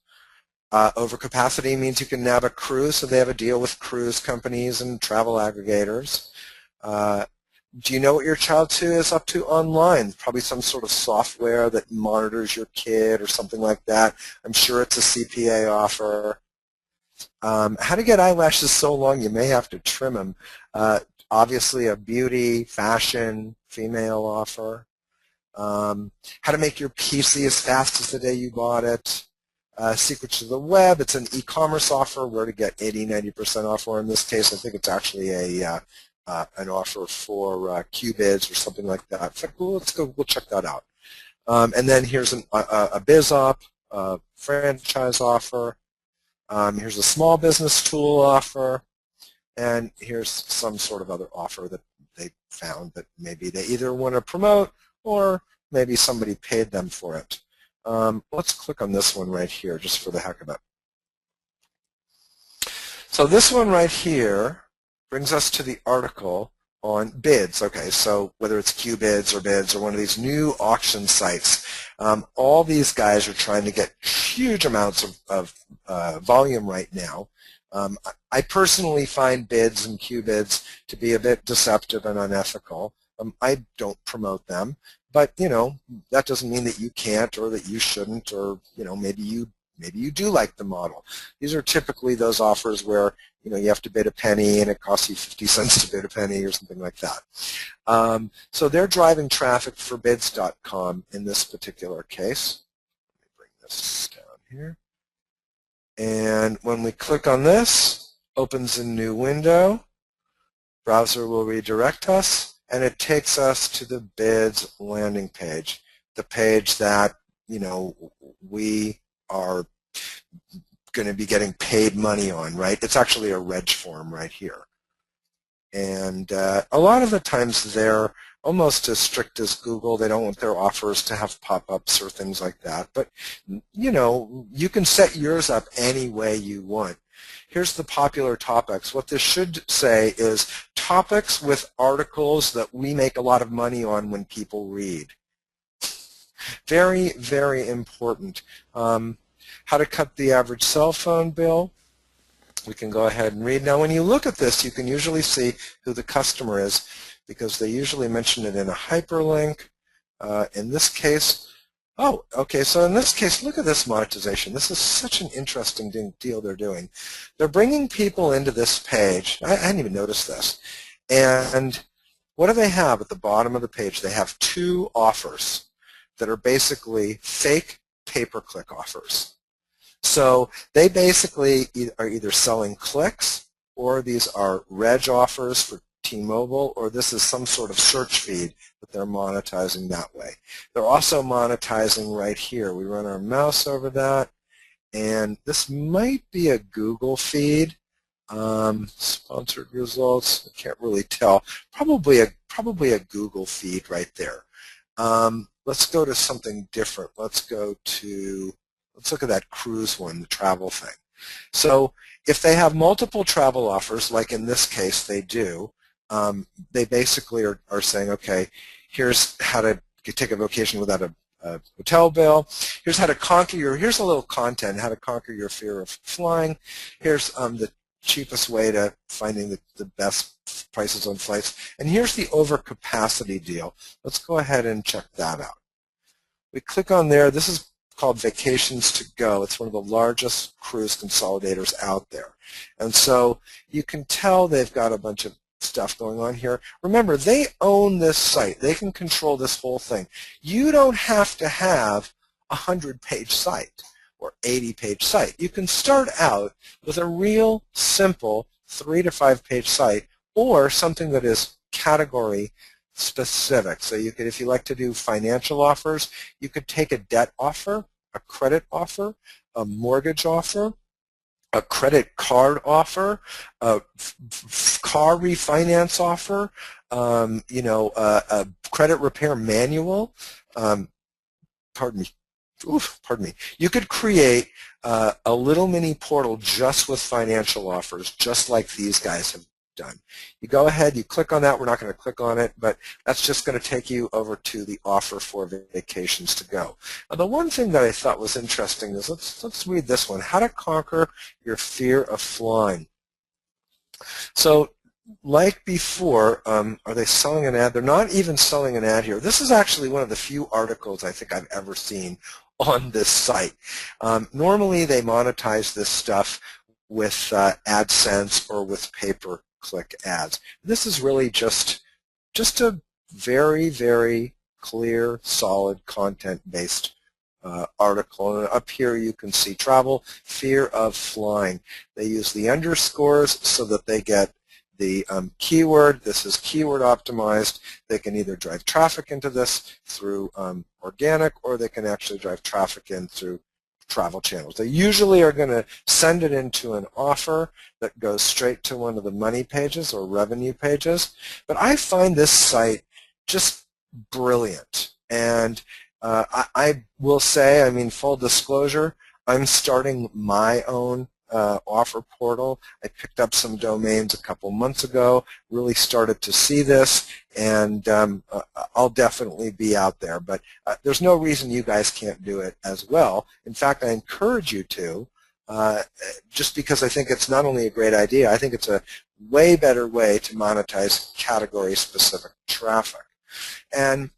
Overcapacity means you can nab a cruise, so they have a deal with cruise companies and travel aggregators. Do you know what your child too is up to online? Probably some sort of software that monitors your kid or something like that. I'm sure it's a CPA offer. How to get eyelashes so long you may have to trim them. Obviously a beauty, fashion, female offer. How to make your PC as fast as the day you bought it. Secrets of the web, it's an e-commerce offer where to get 80-90% off, or in this case I think it's actually an offer for QBids or something like that. In fact, we'll check that out. And then here's a biz op, franchise offer. Here's a small business tool offer, and here's some sort of other offer that they found that maybe they either want to promote or maybe somebody paid them for it. Let's click on this one right here just for the heck of it. So this one right here brings us to the article on bids. Okay, so whether it's QBids or bids or one of these new auction sites, all these guys are trying to get huge amounts of volume right now. I personally find bids and QBids to be a bit deceptive and unethical. I don't promote them, but that doesn't mean that you can't or that you shouldn't, or maybe you do like the model. These are typically those offers where you have to bid a penny and it costs you 50 cents to bid a penny or something like that. So they're driving traffic for bids.com in this particular case. Let me bring this down here. And when we click on this, opens a new window. Browser will redirect us, and it takes us to the bids landing page, the page that we are going to be getting paid money on, right? It's actually a reg form right here. And a lot of the times they're almost as strict as Google. They don't want their offers to have pop-ups or things like that. But, you can set yours up any way you want. Here's the popular topics. What this should say is topics with articles that we make a lot of money on when people read. Very, very important. How to cut the average cell phone bill. We can go ahead and read. Now when you look at this, you can usually see who the customer is because they usually mention it in a hyperlink. In this case, oh, okay, so in this case, look at this monetization. This is such an interesting deal they're doing. They're bringing people into this page. I hadn't even noticed this. And what do they have at the bottom of the page? They have two offers that are basically fake pay-per-click offers. So they basically are either selling clicks, or these are reg offers for T-Mobile, or this is some sort of search feed that they're monetizing that way. They're also monetizing right here. We run our mouse over that, and this might be a Google feed. Sponsored results, I can't really tell. Probably a Google feed right there. Let's go to something different. Let's look at that cruise one, the travel thing. So if they have multiple travel offers, like in this case they do, they basically are saying, okay, here's how to take a vacation without a hotel bill. Here's how to here's a little content, how to conquer your fear of flying. Here's the cheapest way to finding the best prices on flights. And here's the overcapacity deal. Let's go ahead and check that out. We click on there. This is called Vacations to Go. It's one of the largest cruise consolidators out there. And so you can tell they've got a bunch of stuff going on here. Remember, they own this site. They can control this whole thing. You don't have to have a 100-page site or 80-page site. You can start out with a real simple 3 to 5-page site, or something that is category specific. So you could, if you like to do financial offers, you could take a debt offer, a credit offer, a mortgage offer, a credit card offer, a car refinance offer, a credit repair manual, pardon me, pardon me, you could create a little mini portal just with financial offers, just like these guys have done. You go ahead, you click on that. We're not going to click on it, but that's just going to take you over to the offer for vacations to go. Now, the one thing that I thought was interesting is, let's read this one, how to conquer your fear of flying. So like before, are they selling an ad? They're not even selling an ad here. This is actually one of the few articles I think I've ever seen on this site. Normally they monetize this stuff with AdSense or with pay-per-click ads. This is really just a very, very clear, solid, content-based article. And up here you can see travel, fear of flying. They use the underscores so that they get the keyword. This is keyword optimized. They can either drive traffic into this through organic, or they can actually drive traffic in through travel channels. They usually are going to send it into an offer that goes straight to one of the money pages or revenue pages. But I find this site just brilliant. And I will say, I mean, full disclosure, I'm starting my own offer portal. I picked up some domains a couple months ago, really started to see this, and I'll definitely be out there. But there's no reason you guys can't do it as well. In fact, I encourage you to, just because I think it's not only a great idea, I think it's a way better way to monetize category-specific traffic. And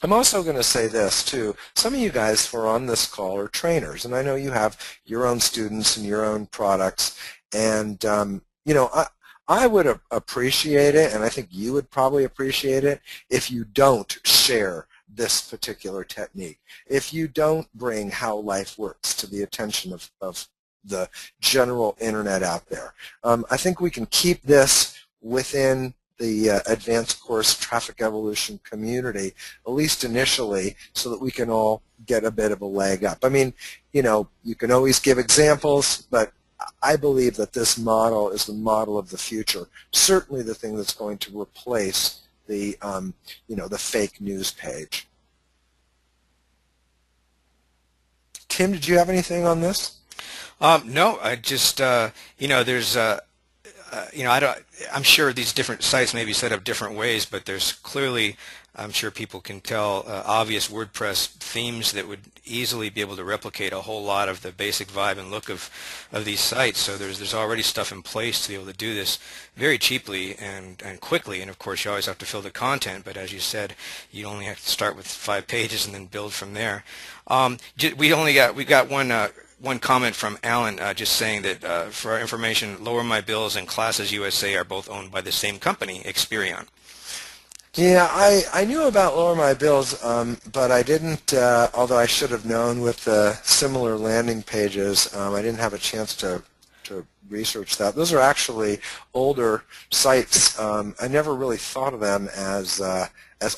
I'm also going to say this too. Some of you guys who are on this call are trainers, and I know you have your own students and your own products. And you know, I would appreciate it, and I think you would probably appreciate it if you don't share this particular technique. If you don't bring how life works to the attention of the general internet out there. I think we can keep this within the advanced course traffic evolution community, at least initially, so that we can all get a bit of a leg up. I mean, you know, you can always give examples, but I believe that this model is the model of the future. Certainly the thing that's going to replace the, you know, the fake news page. Tim, did you have anything on this? No, I just, you know, there's, you know, I'm sure these different sites may be set up different ways, but there's clearly, I'm sure people can tell, obvious WordPress themes that would easily be able to replicate a whole lot of the basic vibe and look of these sites. So there's already stuff in place to be able to do this very cheaply and quickly. And of course, you always have to fill the content, but as you said, you only have to start with 5 pages and then build from there. We got one comment from Alan just saying that for our information, Lower My Bills and Classes USA are both owned by the same company, Experian. Yeah, I knew about Lower My Bills, but I didn't, although I should have known with the similar landing pages, I didn't have a chance to research that. Those are actually older sites. I never really thought of them as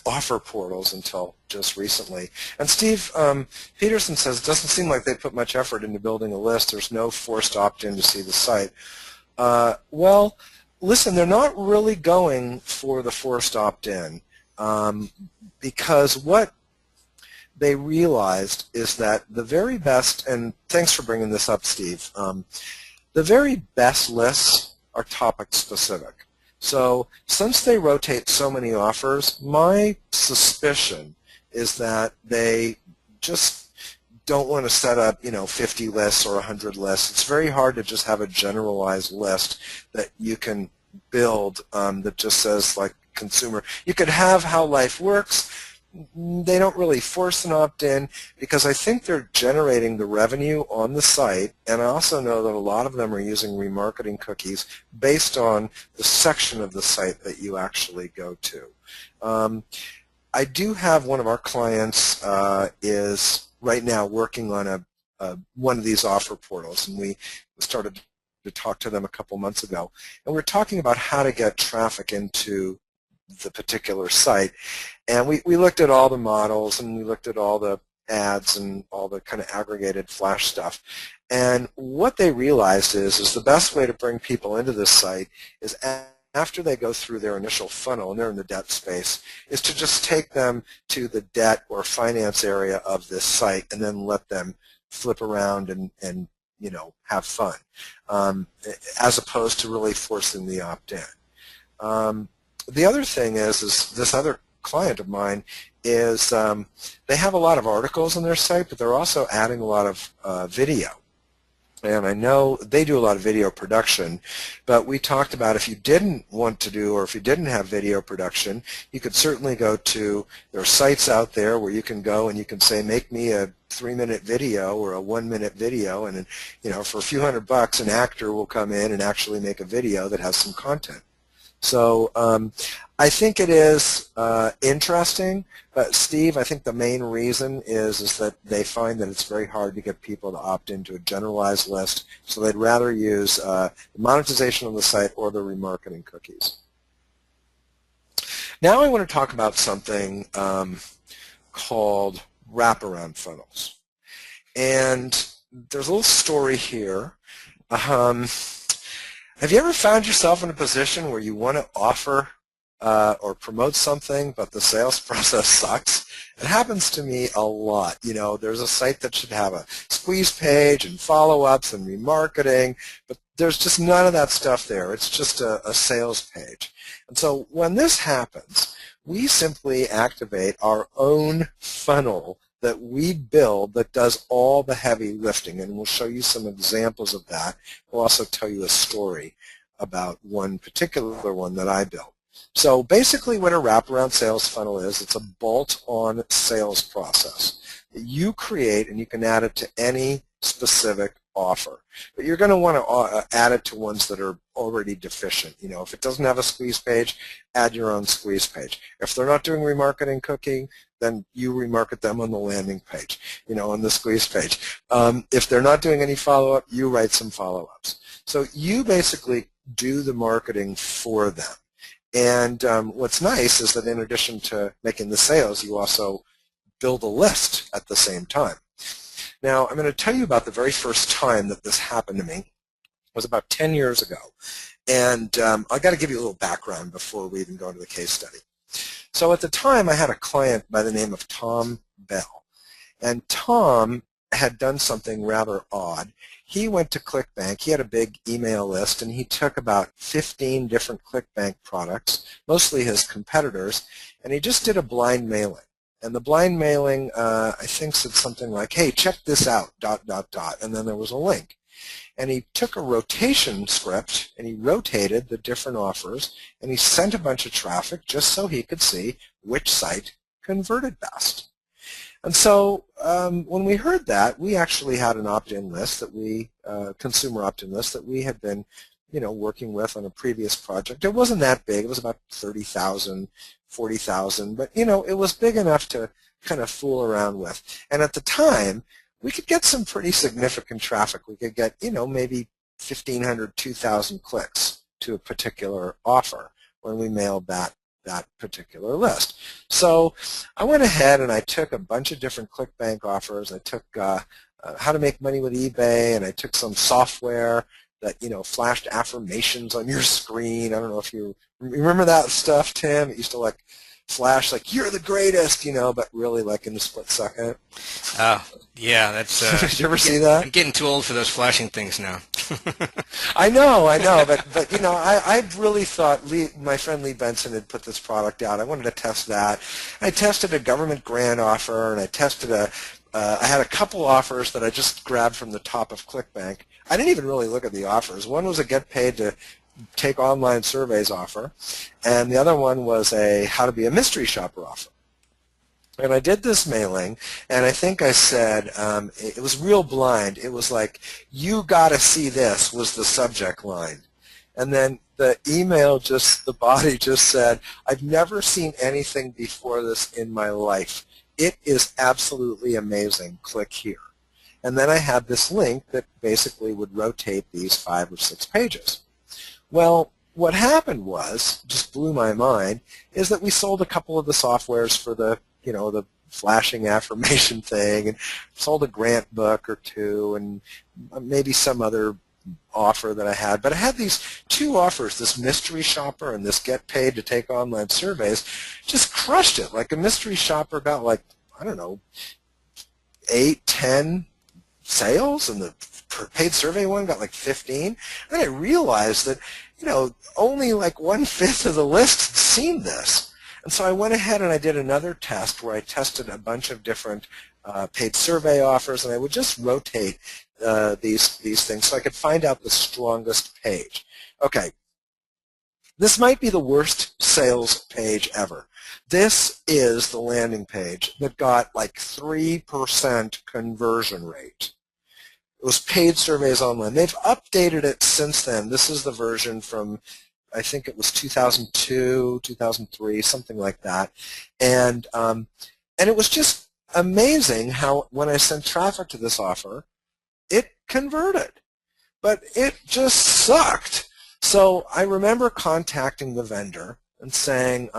offer portals until just recently. And Steve Peterson says, it doesn't seem like they put much effort into building a list. There's no forced opt-in to see the site. Well, listen, they're not really going for the forced opt-in because what they realized is that the very best, and thanks for bringing this up, Steve, the very best lists are topic specific. So since they rotate so many offers, my suspicion is that they just don't want to set up, 50 lists or 100 lists. It's very hard to just have a generalized list that you can build that just says like consumer. You could have how life works. They don't really force an opt-in because I think they're generating the revenue on the site, and I also know that a lot of them are using remarketing cookies based on the section of the site that you actually go to. I do have one of our clients is right now working on one of these offer portals, and we started to talk to them a couple months ago, and we're talking about how to get traffic into the particular site. And we looked at all the models and we looked at all the ads and all the kind of aggregated flash stuff. And what they realized is the best way to bring people into this site is after they go through their initial funnel, and they're in the debt space, is to just take them to the debt or finance area of this site and then let them flip around and have fun, as opposed to really forcing the opt-in. The other thing is this other client of mine is they have a lot of articles on their site, but they're also adding a lot of video. And I know they do a lot of video production, but we talked about if you didn't want to do, or if you didn't have video production, you could certainly go to, there are sites out there where you can go and you can say, make me a 3-minute video or a 1-minute video, and for a few $100 an actor will come in and actually make a video that has some content. So I think it is interesting, but Steve, I think the main reason is that they find that it's very hard to get people to opt into a generalized list, so they'd rather use the monetization on the site or the remarketing cookies. Now I want to talk about something called wraparound funnels. And there's a little story here. Have you ever found yourself in a position where you want to offer or promote something, but the sales process sucks? It happens to me a lot. There's a site that should have a squeeze page and follow-ups and remarketing, but there's just none of that stuff there. It's just a sales page. And so when this happens, we simply activate our own funnel that we build that does all the heavy lifting, and we'll show you some examples of that. We'll also tell you a story about one particular one that I built. So basically what a wraparound sales funnel is, it's a bolt-on sales process that you create, and you can add it to any specific offer. But you're going to want to add it to ones that are already deficient. If it doesn't have a squeeze page, add your own squeeze page. If they're not doing remarketing cooking, then you remarket them on the landing page, on the squeeze page. If they're not doing any follow-up, you write some follow-ups. So you basically do the marketing for them. And what's nice is that in addition to making the sales, you also build a list at the same time. Now, I'm going to tell you about the very first time that this happened to me. It was about 10 years ago. And I've got to give you a little background before we even go into the case study. So at the time, I had a client by the name of Tom Bell. And Tom had done something rather odd. He went to ClickBank. He had a big email list, and he took about 15 different ClickBank products, mostly his competitors, and he just did a blind mailing. And the blind mailing, I think, said something like, hey, check this out, ... and then there was a link. And he took a rotation script, and he rotated the different offers, and he sent a bunch of traffic just so he could see which site converted best. And so when we heard that, we actually had an opt-in list that we, consumer opt-in list that we had been, working with on a previous project. It wasn't that big. It was about 30,000, 40,000, but, it was big enough to kind of fool around with. And at the time, we could get some pretty significant traffic. We could get, maybe 1,500, 2,000 clicks to a particular offer when we mailed that particular list. So I went ahead and I took a bunch of different ClickBank offers. I took how to make money with eBay, and I took some software that, flashed affirmations on your screen. I don't know if you remember that stuff, Tim. It used to flash you're the greatest, but really in a split second. Oh, yeah, that's did you ever see that? I'm getting too old for those flashing things now. I know, but I really thought my friend Lee Benson had put this product out. I wanted to test that. I tested a government grant offer, and I tested I had a couple offers that I just grabbed from the top of ClickBank. I didn't even really look at the offers. One was a get paid to take online surveys offer, and the other one was a how to be a mystery shopper offer. And I did this mailing, and I think I said, it was real blind. It was like, you got to see this was the subject line. And then the email the body just said, I've never seen anything before this in my life. It is absolutely amazing. Click here. And then I had this link that basically would rotate these 5 or 6 pages. Well, what happened just blew my mind, is that we sold a couple of the softwares for the the flashing affirmation thing, and sold a grant book or two, and maybe some other offer that I had, but I had these two offers, this mystery shopper and this get paid to take online surveys, just crushed it. Like a mystery shopper got like, I don't know, 8, 10 sales, and the paid survey one got like 15. Then I realized that, only like 1/5 of the list had seen this. And so I went ahead and I did another test where I tested a bunch of different paid survey offers, and I would just rotate these things so I could find out the strongest page. Okay, this might be the worst sales page ever. This is the landing page that got like 3% conversion rate. It was paid surveys online. They've updated it since then. This is the version from, I think it was 2002, 2003, something like that. And it was just amazing how when I sent traffic to this offer, it converted. But it just sucked. So I remember contacting the vendor and saying,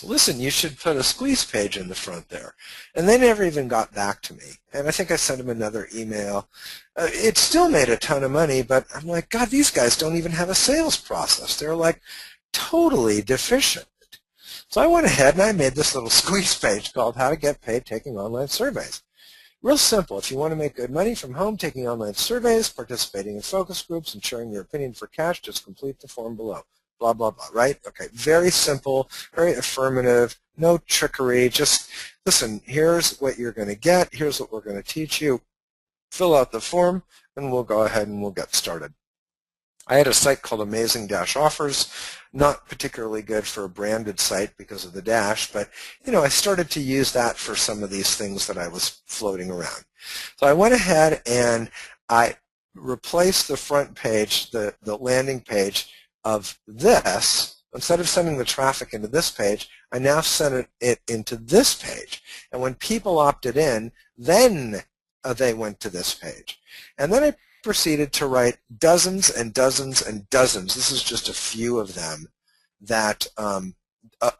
listen, you should put a squeeze page in the front there. And they never even got back to me. And I think I sent them another email. It still made a ton of money, but I'm like, God, these guys don't even have a sales process. They're like totally deficient. So I went ahead and I made this little squeeze page called How to Get Paid Taking Online Surveys. Real simple. If you want to make good money from home taking online surveys, participating in focus groups, and sharing your opinion for cash, just complete the form below. Blah, blah, blah, right? Okay, very simple, very affirmative, no trickery. Just, listen, here's what you're going to get. Here's what we're going to teach you. Fill out the form, and we'll go ahead and we'll get started. I had a site called Amazing-Offers, not particularly good for a branded site because of the dash, but I started to use that for some of these things that I was floating around. So I went ahead and I replaced the front page, the landing page of this. Instead of sending the traffic into this page, I now sent it into this page. And when people opted in, then they went to this page. And then I proceeded to write dozens and dozens and dozens. This is just a few of them that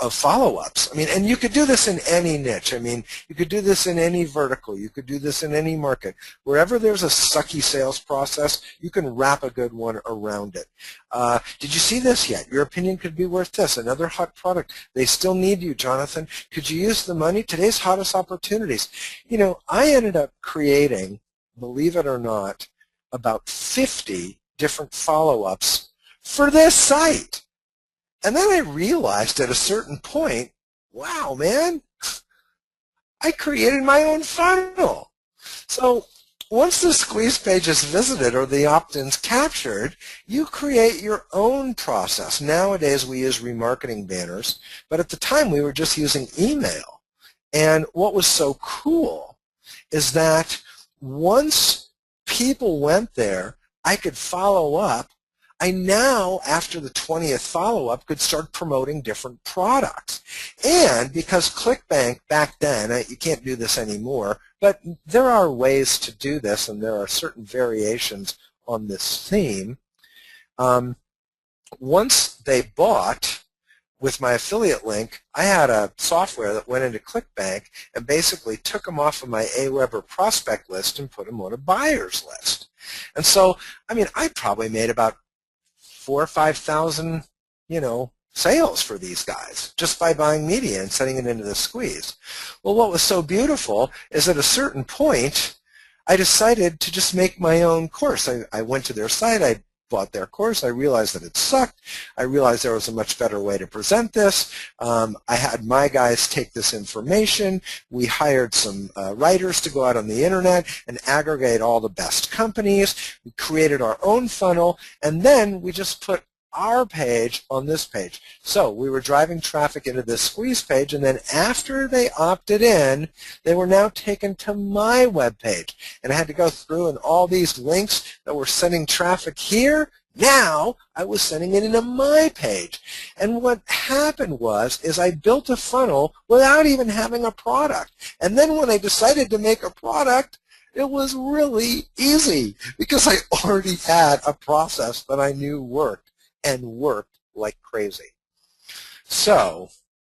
of follow-ups. I mean, and you could do this in any niche. I mean, you could do this in any vertical. You could do this in any market. Wherever there's a sucky sales process, you can wrap a good one around it. Did you see this yet? Your opinion could be worth this. Another hot product. They still need you, Jonathan. Could you use the money? Today's hottest opportunities. I ended up creating, believe it or not, about 50 different follow-ups for this site. And then I realized at a certain point, wow, man, I created my own funnel. So once the squeeze page is visited or the opt-ins captured, you create your own process. Nowadays we use remarketing banners, but at the time we were just using email. And what was so cool is that once people went there, I could follow up. I now, after the 20th follow-up, could start promoting different products. And because ClickBank back then, you can't do this anymore, but there are ways to do this, and there are certain variations on this theme. Once they bought, with my affiliate link, I had a software that went into ClickBank and basically took them off of my Aweber prospect list and put them on a buyer's list. And so, I mean, I probably made about 4,000 or 5,000, sales for these guys just by buying media and sending it into the squeeze. Well, what was so beautiful is at a certain point, I decided to just make my own course. I went to their site. I bought their course. I realized that it sucked. I realized there was a much better way to present this. I had my guys take this information. We hired some writers to go out on the internet and aggregate all the best companies. We created our own funnel, and then we just put our page on this page. So we were driving traffic into this squeeze page, and then after they opted in, they were now taken to my web page. And I had to go through, and all these links that were sending traffic here, now I was sending it into my page. And what happened is I built a funnel without even having a product. And then when I decided to make a product, it was really easy because I already had a process that I knew worked, and worked like crazy. So,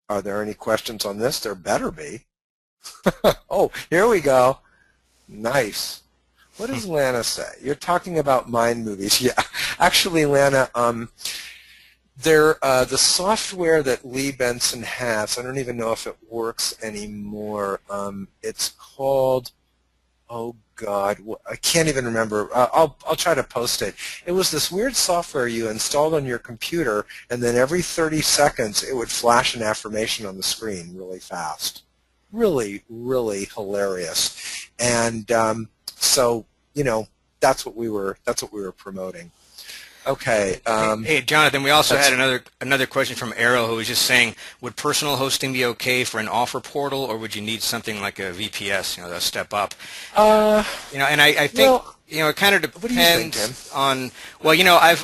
are there any questions on this? There better be. Oh, here we go. Nice. What does Lana say? You're talking about Mind Movies. Yeah, actually, Lana, the software that Lee Benson has, I don't even know if it works anymore. It's called, oh God, I can't even remember. I'll try to post it. It was this weird software you installed on your computer, and then every 30 seconds it would flash an affirmation on the screen really fast. Really, really hilarious. And so, that's what we were promoting. Okay. Hey, Jonathan, we also had another question from Errol, who was just saying, would personal hosting be okay for an offer portal, or would you need something like a VPS, a step up? And I think, well, it kind of depends what do you think, Tim? on. Well,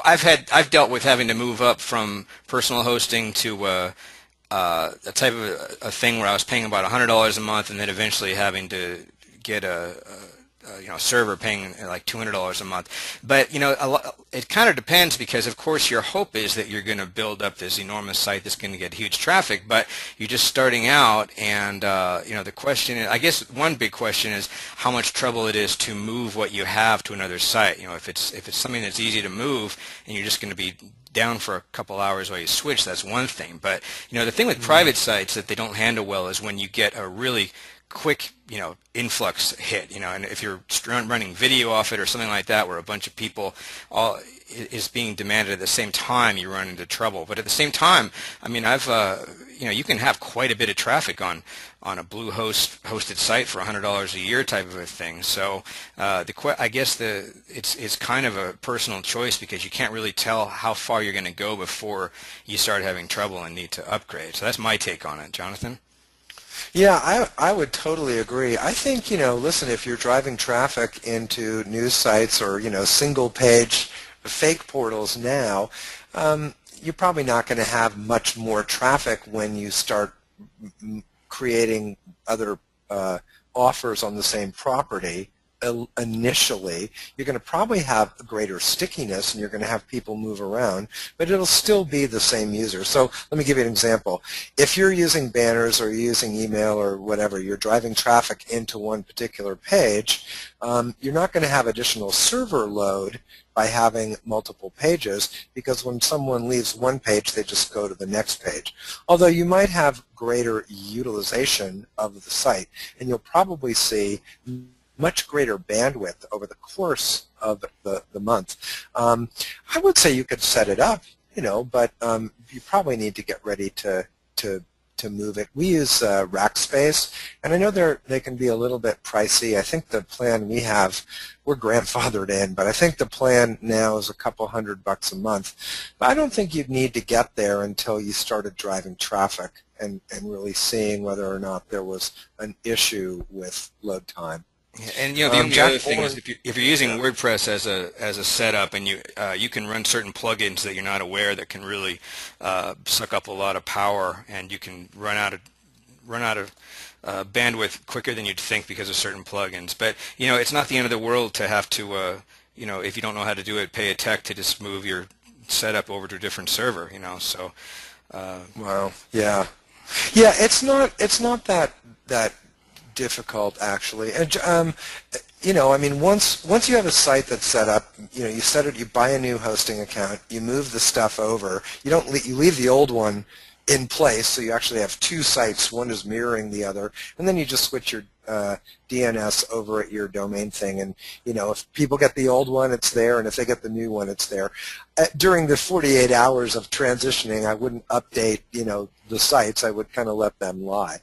I've dealt with having to move up from personal hosting to a type of a thing where I was paying about $100 a month, and then eventually having to get a server paying like $200 a month. But it kind of depends, because of course your hope is that you're going to build up this enormous site that's going to get huge traffic, but you're just starting out, and the question is, I guess one big question is how much trouble it is to move what you have to another site. If it's something that's easy to move and you're just going to be down for a couple hours while you switch, that's one thing. But the thing with private sites that they don't handle well is when you get a really quick, influx hit, and if you're running video off it or something like that, where a bunch of people all is being demanded at the same time, you run into trouble. But at the same time, I've, you can have quite a bit of traffic on a Bluehost hosted site for $100 a year type of a thing. So I guess it's kind of a personal choice, because you can't really tell how far you're going to go before you start having trouble and need to upgrade. So that's my take on it. Jonathan? Yeah, I would totally agree. I think, listen, if you're driving traffic into news sites or, single page fake portals now, you're probably not going to have much more traffic when you start creating other offers on the same property. Initially, you're going to probably have a greater stickiness, and you're going to have people move around, but it'll still be the same user. So let me give you an example. If you're using banners or you're using email or whatever, you're driving traffic into one particular page, you're not going to have additional server load by having multiple pages, because when someone leaves one page, they just go to the next page. Although you might have greater utilization of the site, and you'll probably see much greater bandwidth over the course of the month. I would say you could set it up, but you probably need to get ready to move it. We use Rackspace, and I know they can be a little bit pricey. I think the plan we have, we're grandfathered in, but I think the plan now is a couple $100 a month. But I don't think you'd need to get there until you started driving traffic and really seeing whether or not there was an issue with load time. Yeah, and the only other thing is, if you're using WordPress as a setup, and you can run certain plugins that you're not aware that can really suck up a lot of power, and you can run out of bandwidth quicker than you'd think because of certain plugins. But it's not the end of the world to have to if you don't know how to do it, pay a tech to just move your setup over to a different server. So. Wow. Yeah. Yeah. It's not that difficult, actually. And once you have a site that's set up, you set it, you buy a new hosting account, you move the stuff over. You leave the old one in place, so you actually have two sites. One is mirroring the other, and then you just switch your DNS over at your domain thing, and if people get the old one, it's there, and if they get the new one, it's there. During the 48 hours of transitioning, I wouldn't update the sites. I would kind of let them lie.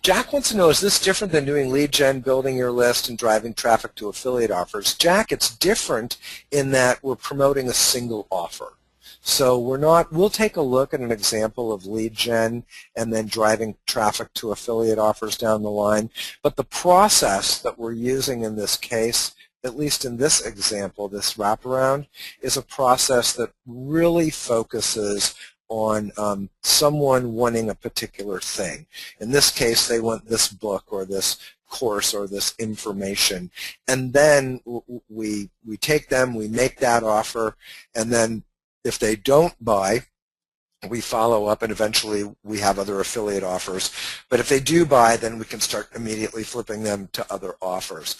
Jack wants to know, is this different than doing lead gen, building your list, and driving traffic to affiliate offers? Jack, it's different in that we're promoting a single offer. So we'll take a look at an example of lead gen and then driving traffic to affiliate offers down the line. But the process that we're using in this case, at least in this example, this wraparound, is a process that really focuses on someone wanting a particular thing. In this case, they want this book or this course or this information. And then we take them, we make that offer, and then if they don't buy, we follow up, and eventually we have other affiliate offers. But if they do buy, then we can start immediately flipping them to other offers.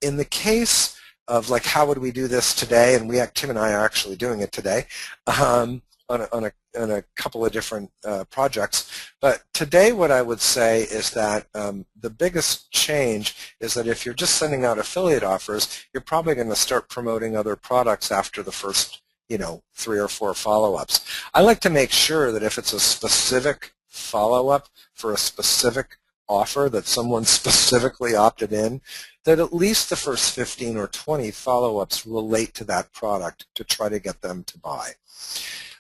In the case of like how would we do this today, and Tim and I are actually doing it today on a couple of different projects. But today what I would say is that the biggest change is that if you're just sending out affiliate offers, you're probably going to start promoting other products after the first 3 or 4 follow-ups. I like to make sure that if it's a specific follow-up for a specific offer that someone specifically opted in, that at least the first 15 or 20 follow-ups relate to that product to try to get them to buy.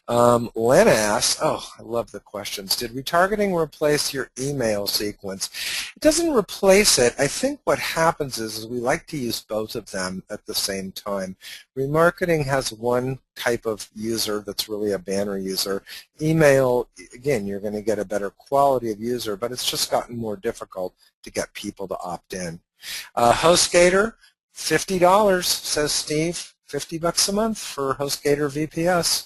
Lena asks, oh, I love the questions. Did retargeting replace your email sequence? It doesn't replace it. I think what happens is we like to use both of them at the same time. Remarketing has one type of user that's really a banner user. Email, again, you're going to get a better quality of user, but it's just gotten more difficult to get people to opt in. HostGator, $50, says Steve. $50 a month for HostGator VPS.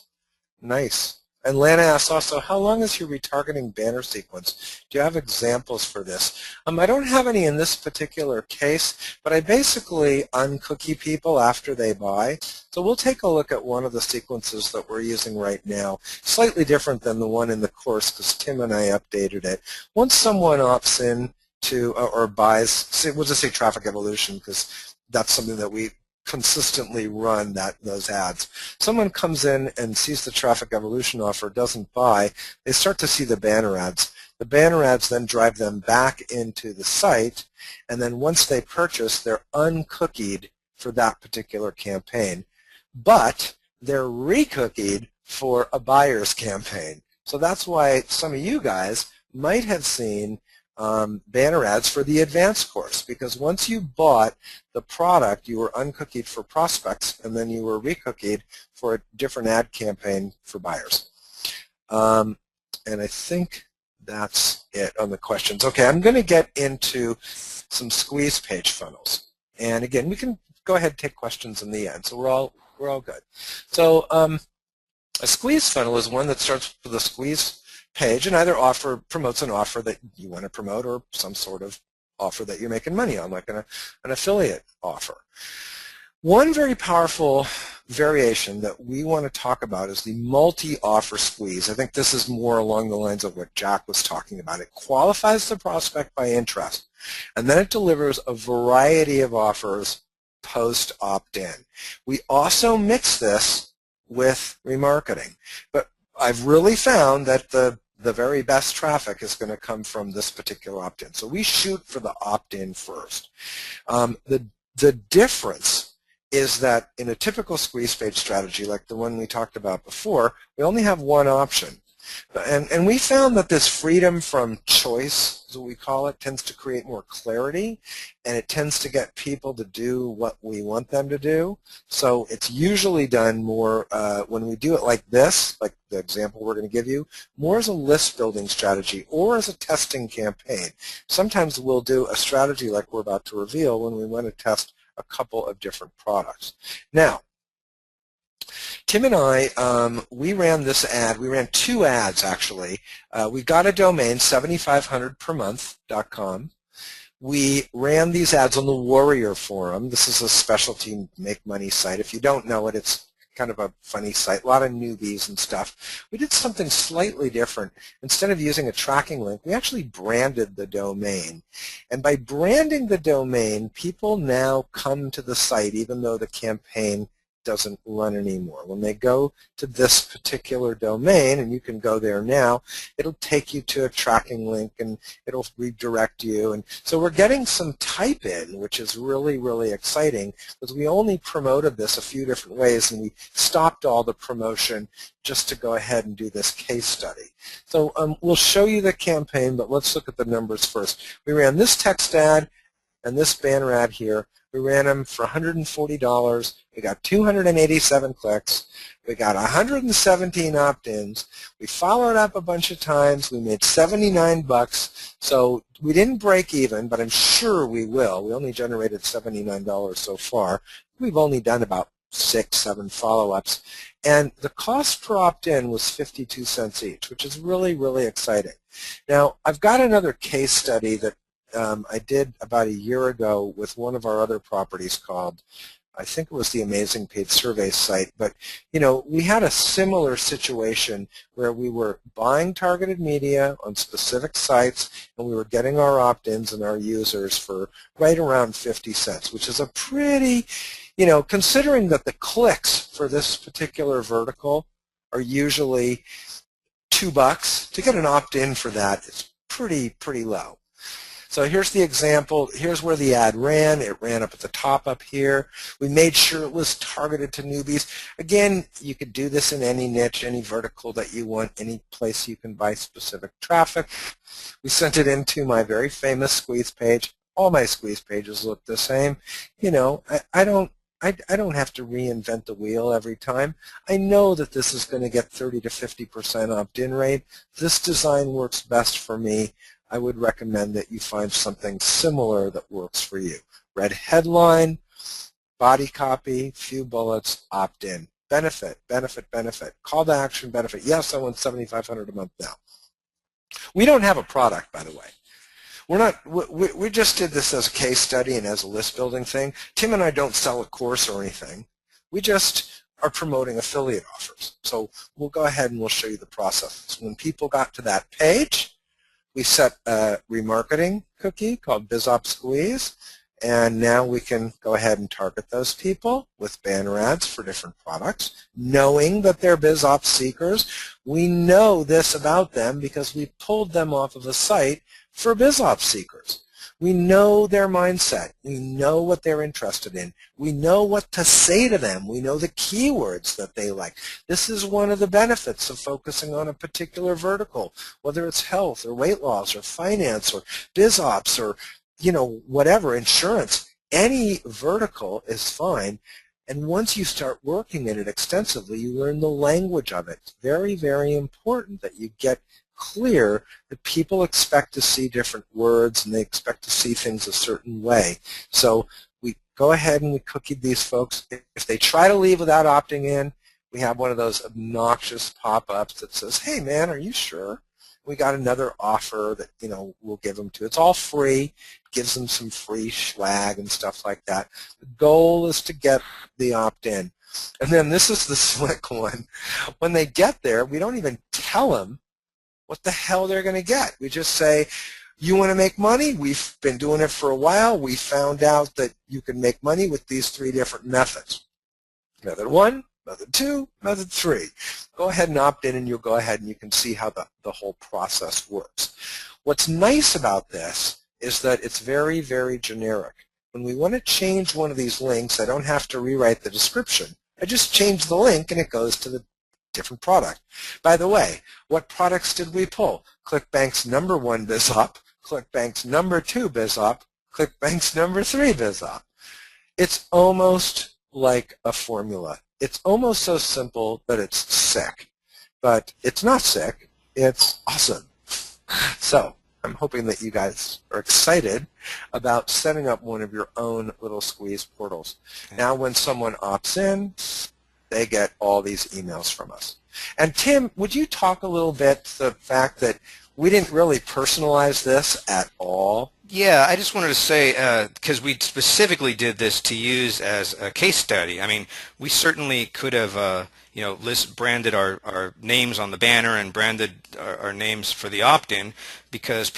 Nice. And Lana asks also, how long is your retargeting banner sequence? Do you have examples for this? I don't have any in this particular case, but I basically uncookie people after they buy. So we'll take a look at one of the sequences that we're using right now, slightly different than the one in the course because Tim and I updated it. Once someone opts in to or buys, we'll just say Traffic Evolution because that's something that we consistently run those ads. Someone comes in and sees the Traffic Evolution offer, doesn't buy, they start to see the banner ads. The banner ads then drive them back into the site, and then once they purchase, they're uncookied for that particular campaign. But they're recookied for a buyer's campaign. So that's why some of you guys might have seen banner ads for the advanced course, because once you bought the product, you were uncookied for prospects, and then you were recookied for a different ad campaign for buyers. And I think that's it on the questions. Okay, I'm going to get into some squeeze page funnels. And again, we can go ahead and take questions in the end, so we're all good. So a squeeze funnel is one that starts with a squeeze page and either promotes an offer that you want to promote or some sort of offer that you're making money on, like an affiliate offer. One very powerful variation that we want to talk about is the multi-offer squeeze. I think this is more along the lines of what Jack was talking about. It qualifies the prospect by interest, and then it delivers a variety of offers post opt-in. We also mix this with remarketing, but I've really found that the very best traffic is going to come from this particular opt-in. So we shoot for the opt-in first. The difference is that in a typical squeeze page strategy, like the one we talked about before, we only have one option. And we found that this freedom from choice, is what we call it, tends to create more clarity, and it tends to get people to do what we want them to do. So it's usually done more when we do it like this, like the example we're going to give you, more as a list building strategy or as a testing campaign. Sometimes we'll do a strategy like we're about to reveal when we want to test a couple of different products. Now, Tim and I, we ran this ad. We ran 2 ads, actually. We got a domain, 7500permonth.com. We ran these ads on the Warrior Forum. This is a specialty make money site. If you don't know it, it's kind of a funny site, a lot of newbies and stuff. We did something slightly different. Instead of using a tracking link, we actually branded the domain. And by branding the domain, people now come to the site even though the campaign doesn't run anymore. When they go to this particular domain, and you can go there now, it'll take you to a tracking link and it'll redirect you. And so we're getting some type in, which is really, really exciting because we only promoted this a few different ways and we stopped all the promotion just to go ahead and do this case study. So we'll show you the campaign, but let's look at the numbers first. We ran this text ad and this banner ad here. We ran them for $140. We got 287 clicks. We got 117 opt-ins. We followed up a bunch of times. We made $79. So we didn't break even, but I'm sure we will. We only generated $79 so far. We've only done about 6, 7 follow-ups. And the cost per opt-in was 52 cents each, which is really, really exciting. Now, I've got another case study that I did about a year ago with one of our other properties called, I think it was the Amazing Paid Survey site, but we had a similar situation where we were buying targeted media on specific sites and we were getting our opt-ins and our users for right around 50 cents, which is a pretty, considering that the clicks for this particular vertical are usually $2, to get an opt-in for that is pretty low. So here's the example. Here's where the ad ran. It ran up at the top up here. We made sure it was targeted to newbies. Again, you could do this in any niche, any vertical that you want, any place you can buy specific traffic. We sent it into my very famous squeeze page. All my squeeze pages look the same. I don't have to reinvent the wheel every time. I know that this is going to get 30 to 50% opt-in rate. This design works best for me. I would recommend that you find something similar that works for you. Red headline, body copy, few bullets, opt-in. Benefit, benefit, benefit. Call to action, benefit. Yes, I want $7,500 a month now. We don't have a product, by the way. We just did this as a case study and as a list building thing. Tim and I don't sell a course or anything. We just are promoting affiliate offers. So we'll go ahead and we'll show you the process. When people got to that page, we set a remarketing cookie called BizOp Squeeze, and now we can go ahead and target those people with banner ads for different products, knowing that they're BizOp seekers. We know this about them because we pulled them off of a site for BizOp seekers. We know their mindset. We know what they're interested in. We know what to say to them. We know the keywords that they like. This is one of the benefits of focusing on a particular vertical, whether it's health or weight loss or finance or BizOps or, whatever, insurance. Any vertical is fine. And once you start working in it extensively, you learn the language of it. It's very, very important that you get clear that people expect to see different words and they expect to see things a certain way. So we go ahead and we cookied these folks. If they try to leave without opting in, we have one of those obnoxious pop-ups that says, hey man, are you sure? We got another offer that, we'll give them to. It's all free. Gives them some free swag and stuff like that. The goal is to get the opt-in. And then this is the slick one. When they get there, we don't even tell them what the hell they're going to get. We just say, you want to make money? We've been doing it for a while. We found out that you can make money with these 3 different methods. Method 1, method 2, method 3. Go ahead and opt in and you'll go ahead and you can see how the whole process works. What's nice about this is that it's very, very generic. When we want to change one of these links, I don't have to rewrite the description. I just change the link and it goes to the different product. By the way, what products did we pull? ClickBank's number 1 BizOp, ClickBank's number 2 BizOp, ClickBank's number 3 BizOp. It's almost like a formula. It's almost so simple that it's sick. But it's not sick. It's awesome. So I'm hoping that you guys are excited about setting up one of your own little squeeze portals. Now when someone opts in, they get all these emails from us. And Tim, would you talk a little bit to the fact that we didn't really personalize this at all? Yeah, I just wanted to say, because we specifically did this to use as a case study. I mean, we certainly could have, branded our names on the banner and branded our names for the opt-in because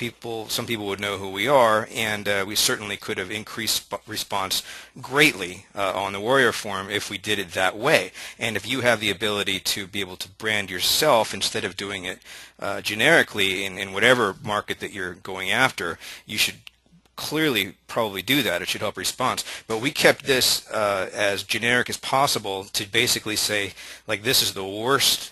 some people would know who we are, and we certainly could have increased response greatly on the Warrior Forum if we did it that way. And if you have the ability to be able to brand yourself instead of doing it generically in whatever market that you're going after, you should clearly probably do that. It should help response. But we kept this as generic as possible to basically say, like, this is the worst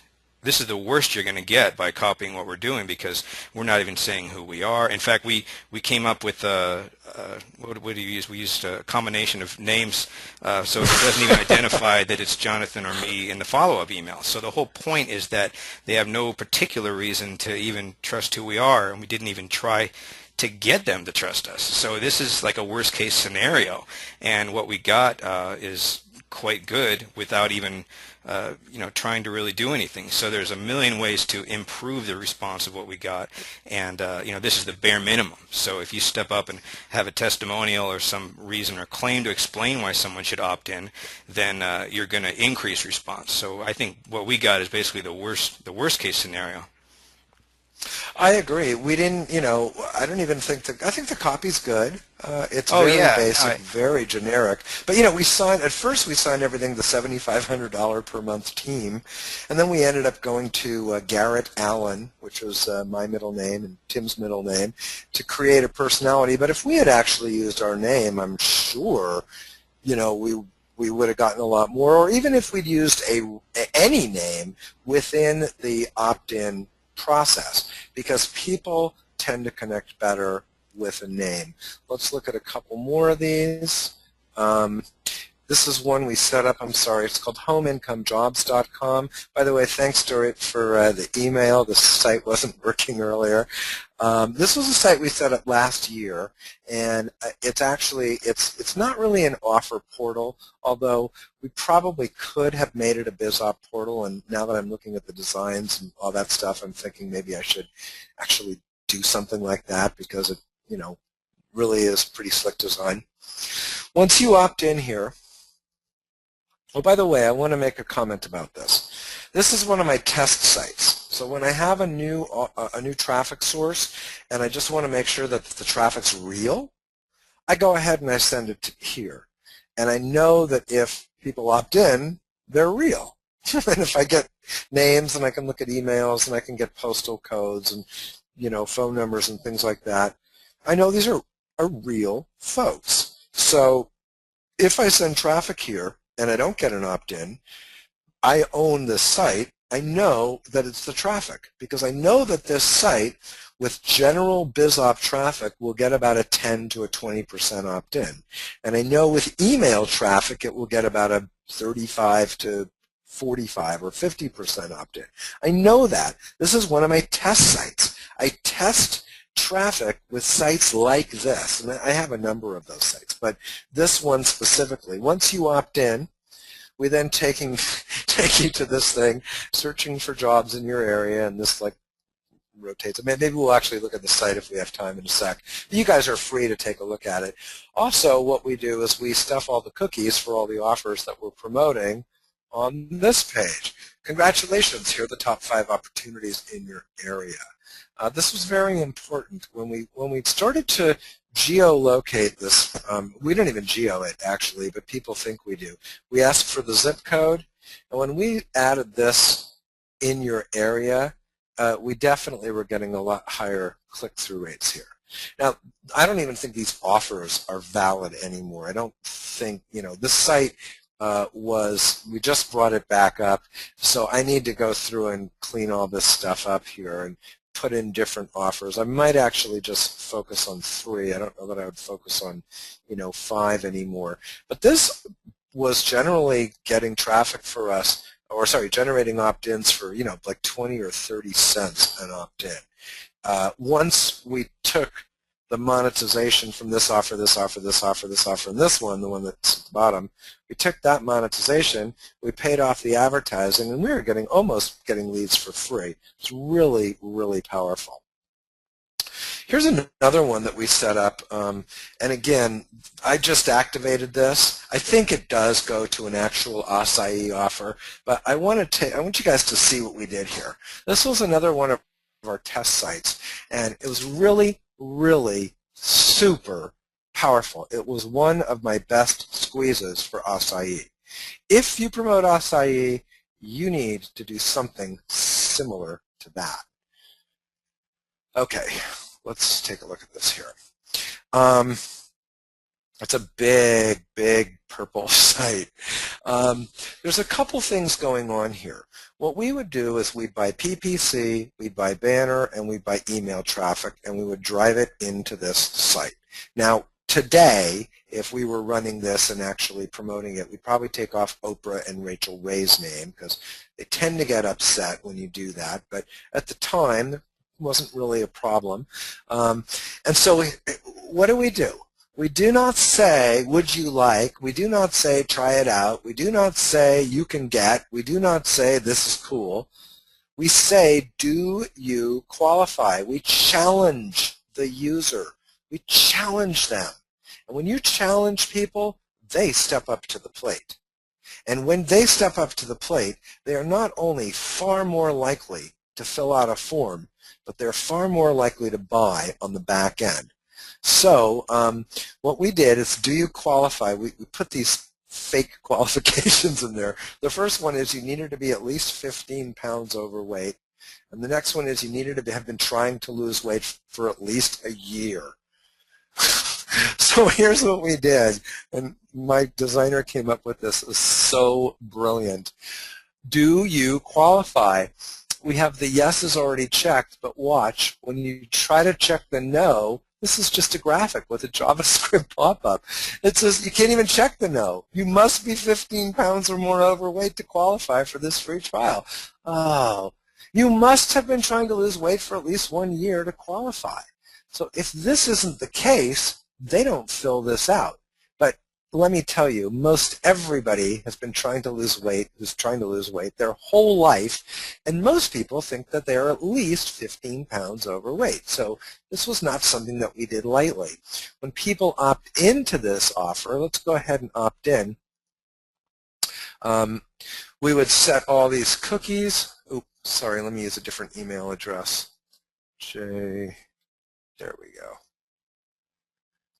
you're going to get by copying what we're doing because we're not even saying who we are. In fact, we came up with what do you use? We used a combination of names so it doesn't even identify that it's Jonathan or me in the follow-up email. So the whole point is that they have no particular reason to even trust who we are, and we didn't even try to get them to trust us. So this is like a worst case scenario, and what we got is quite good without even trying to really do anything. So there's a million ways to improve the response of what we got, and this is the bare minimum. So if you step up and have a testimonial or some reason or claim to explain why someone should opt in, then you're going to increase response. So I think what we got is basically the worst case scenario. I agree. We didn't, I don't even think I think the copy's good. It's Oh very yeah, basic, very generic. But at first we signed everything the $7,500 per month team, and then we ended up going to Garrett Allen, which was my middle name and Tim's middle name, to create a personality. But if we had actually used our name, I'm sure, we would have gotten a lot more. Or even if we'd used any name within the opt-in process, because people tend to connect better with a name. Let's look at a couple more of these. This is one we set up. I'm sorry. It's called homeincomejobs.com. By the way, thanks, Dorit, for the email. The site wasn't working earlier. This was a site we set up last year, and it's not really an offer portal, although we probably could have made it a BizOp portal, and now that I'm looking at the designs and all that stuff, I'm thinking maybe I should actually do something like that, because it, really is pretty slick design. Once you opt in here, oh, by the way, I want to make a comment about this. This is one of my test sites. So when I have a new traffic source and I just want to make sure that the traffic's real, I go ahead and I send it to here. And I know that if people opt in, they're real. And if I get names, and I can look at emails, and I can get postal codes and phone numbers and things like that, I know these are real folks. So if I send traffic here and I don't get an opt-in, I own this site. I know that it's the traffic, because I know that this site with general BizOp traffic will get about a 10 to a 20% opt-in. And I know with email traffic it will get about a 35 to 45 or 50% opt-in. I know that. This is one of my test sites. I test traffic with sites like this, and I have a number of those sites, but this one specifically. Once you opt in, we then take you to this thing, searching for jobs in your area, and this rotates. Maybe we'll actually look at the site if we have time in a sec. You guys are free to take a look at it. Also, what we do is we stuff all the cookies for all the offers that we're promoting on this page. Congratulations, here are the top 5 opportunities in your area. This was very important. When we started to geolocate this, we don't even geo it actually, but people think we do. We asked for the zip code, and when we added this in your area, we definitely were getting a lot higher click-through rates here. Now, I don't even think these offers are valid anymore. I don't think, this site we just brought it back up, so I need to go through and clean all this stuff up here and put in different offers. I might actually just focus on 3. I don't know that I would focus on, 5 anymore. But this was generally getting traffic for us, or sorry, generating opt-ins for, like 20 or 30 cents an opt-in. Once we took the monetization from this offer, this offer, this offer, this offer, and this one, the one that's at the bottom, we took that monetization, we paid off the advertising, and we were almost getting leads for free. It's really, really powerful. Here's another one that we set up, and again, I just activated this. I think it does go to an actual acai offer, but I want you guys to see what we did here. This was another one of our test sites, and it was really super powerful. It was one of my best squeezes for acai. If you promote acai, you need to do something similar to that. Okay, let's take a look at this here. It's a big, big purple site. There's a couple things going on here. What we would do is we'd buy PPC, we'd buy banner, and we'd buy email traffic, and we would drive it into this site. Now, today, if we were running this and actually promoting it, we'd probably take off Oprah and Rachel Ray's name, because they tend to get upset when you do that. But at the time, it wasn't really a problem. And so what do? We do not say, would you like? We do not say, try it out. We do not say, you can get. We do not say, this is cool. We say, do you qualify? We challenge the user. We challenge them. And when you challenge people, they step up to the plate. And when they step up to the plate, they are not only far more likely to fill out a form, but they're far more likely to buy on the back end. So what we did is, do you qualify? We put these fake qualifications in there. The first one is you needed to be at least 15 pounds overweight. And the next one is you needed to have been trying to lose weight for at least a year. So here's what we did, and my designer came up with this. It was so brilliant. Do you qualify? We have the yes is already checked, but watch, when you try to check the no, this is just a graphic with a JavaScript pop-up. It says you can't even check the no. You must be 15 pounds or more overweight to qualify for this free trial. Oh, you must have been trying to lose weight for at least 1 year to qualify. So if this isn't the case, they don't fill this out. But let me tell you, most everybody has been trying to lose weight, who's trying to lose weight their whole life, and most people think that they are at least 15 pounds overweight. So this was not something that we did lightly. When people opt into this offer, let's go ahead and opt in. We would set all these cookies. Oops, sorry, let me use a different email address. There we go.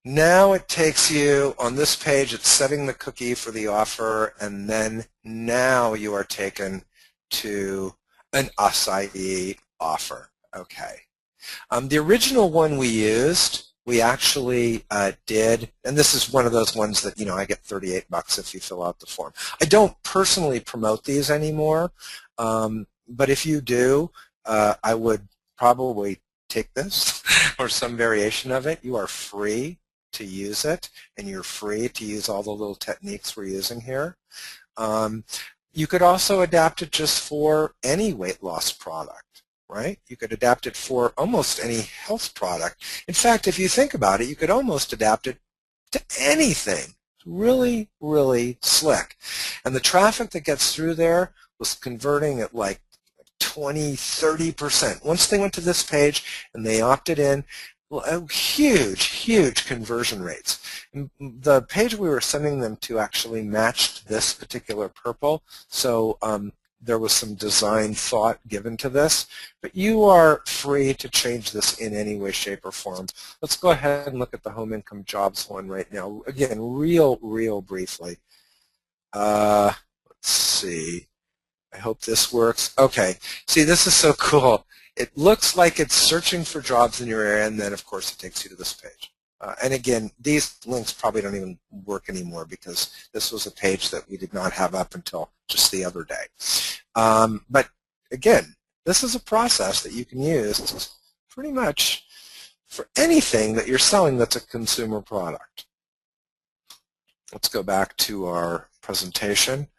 Now it takes you, on this page, it's setting the cookie for the offer, and then now you are taken to an acai offer. Okay. The original one we used, we actually did, and this is one of those ones that, I get $38 if you fill out the form. I don't personally promote these anymore, but if you do, I would probably take this or some variation of it. You are free to use it, and you're free to use all the little techniques we're using here. You could also adapt it just for any weight loss product, right? You could adapt it for almost any health product. In fact, if you think about it, you could almost adapt it to anything. It's really, really slick. And the traffic that gets through there was converting at like 20, 30%. Once they went to this page and they opted in, huge, huge conversion rates. The page we were sending them to actually matched this particular purple, so there was some design thought given to this, but you are free to change this in any way, shape, or form. Let's go ahead and look at the home income jobs one right now. Again, real briefly. Let's see. I hope this works. Okay. See, this is so cool. It looks like it's searching for jobs in your area, and then, of course, it takes you to this page. And again, these links probably don't even work anymore because this was a page that we did not have up until just the other day. But again, this is a process that you can use pretty much for anything that you're selling that's a consumer product. Let's go back to our presentation.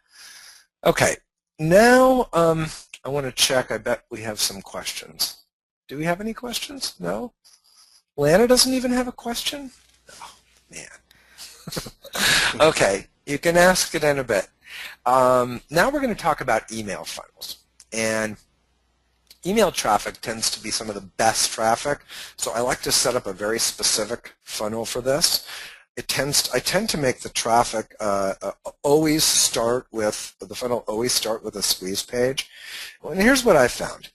Okay. Now, I want to check. I bet we have some questions. Do we have any questions? No? Lana doesn't even have a question? Oh, man. Okay, you can ask it in a bit. Now we're going to talk about email funnels. And email traffic tends to be some of the best traffic, so I like to set up a very specific funnel for this. I tend to make the traffic always start with, the funnel always start with a squeeze page. And here's what I found.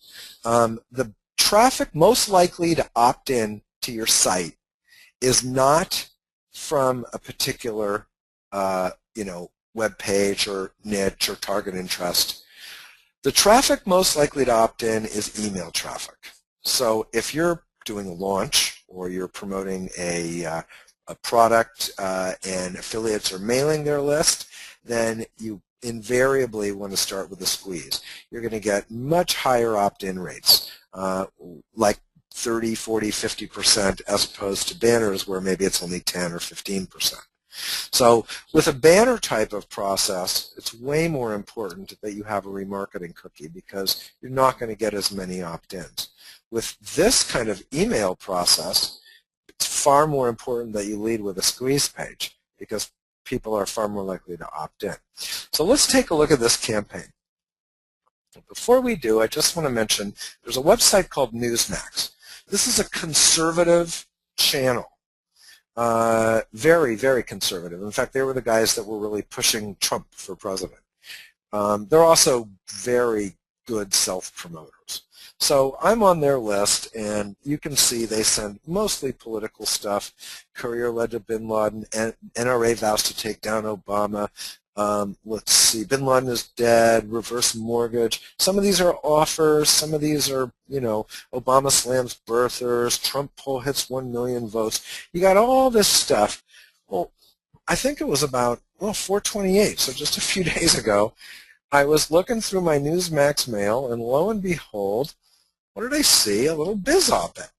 The traffic most likely to opt in to your site is not from a particular web page or niche or target interest. The traffic most likely to opt in is email traffic. So if you're doing a launch or you're promoting a product and affiliates are mailing their list, then you invariably want to start with a squeeze. You're going to get much higher opt-in rates, like 30, 40, 50% as opposed to banners where maybe it's only 10 or 15%. So with a banner type of process, it's way more important that you have a remarketing cookie because you're not going to get as many opt-ins. With this kind of email process, it's far more important that you lead with a squeeze page because people are far more likely to opt in. So let's take a look at this campaign. Before we do, I just want to mention there's a website called Newsmax. This is a conservative channel. Very, very conservative. In fact, they were the guys that were really pushing Trump for president. They're also very good self-promoters. So I'm on their list, and you can see they send mostly political stuff. Courier led to bin Laden, and NRA vows to take down Obama. Let's see, bin Laden is dead, reverse mortgage. Some of these are offers. Some of these are, Obama slams birthers. Trump poll hits 1 million votes. You got all this stuff. Well, I think it was about, 428, so just a few days ago, I was looking through my Newsmax mail, and lo and behold, what did I see? A little BizOp ad.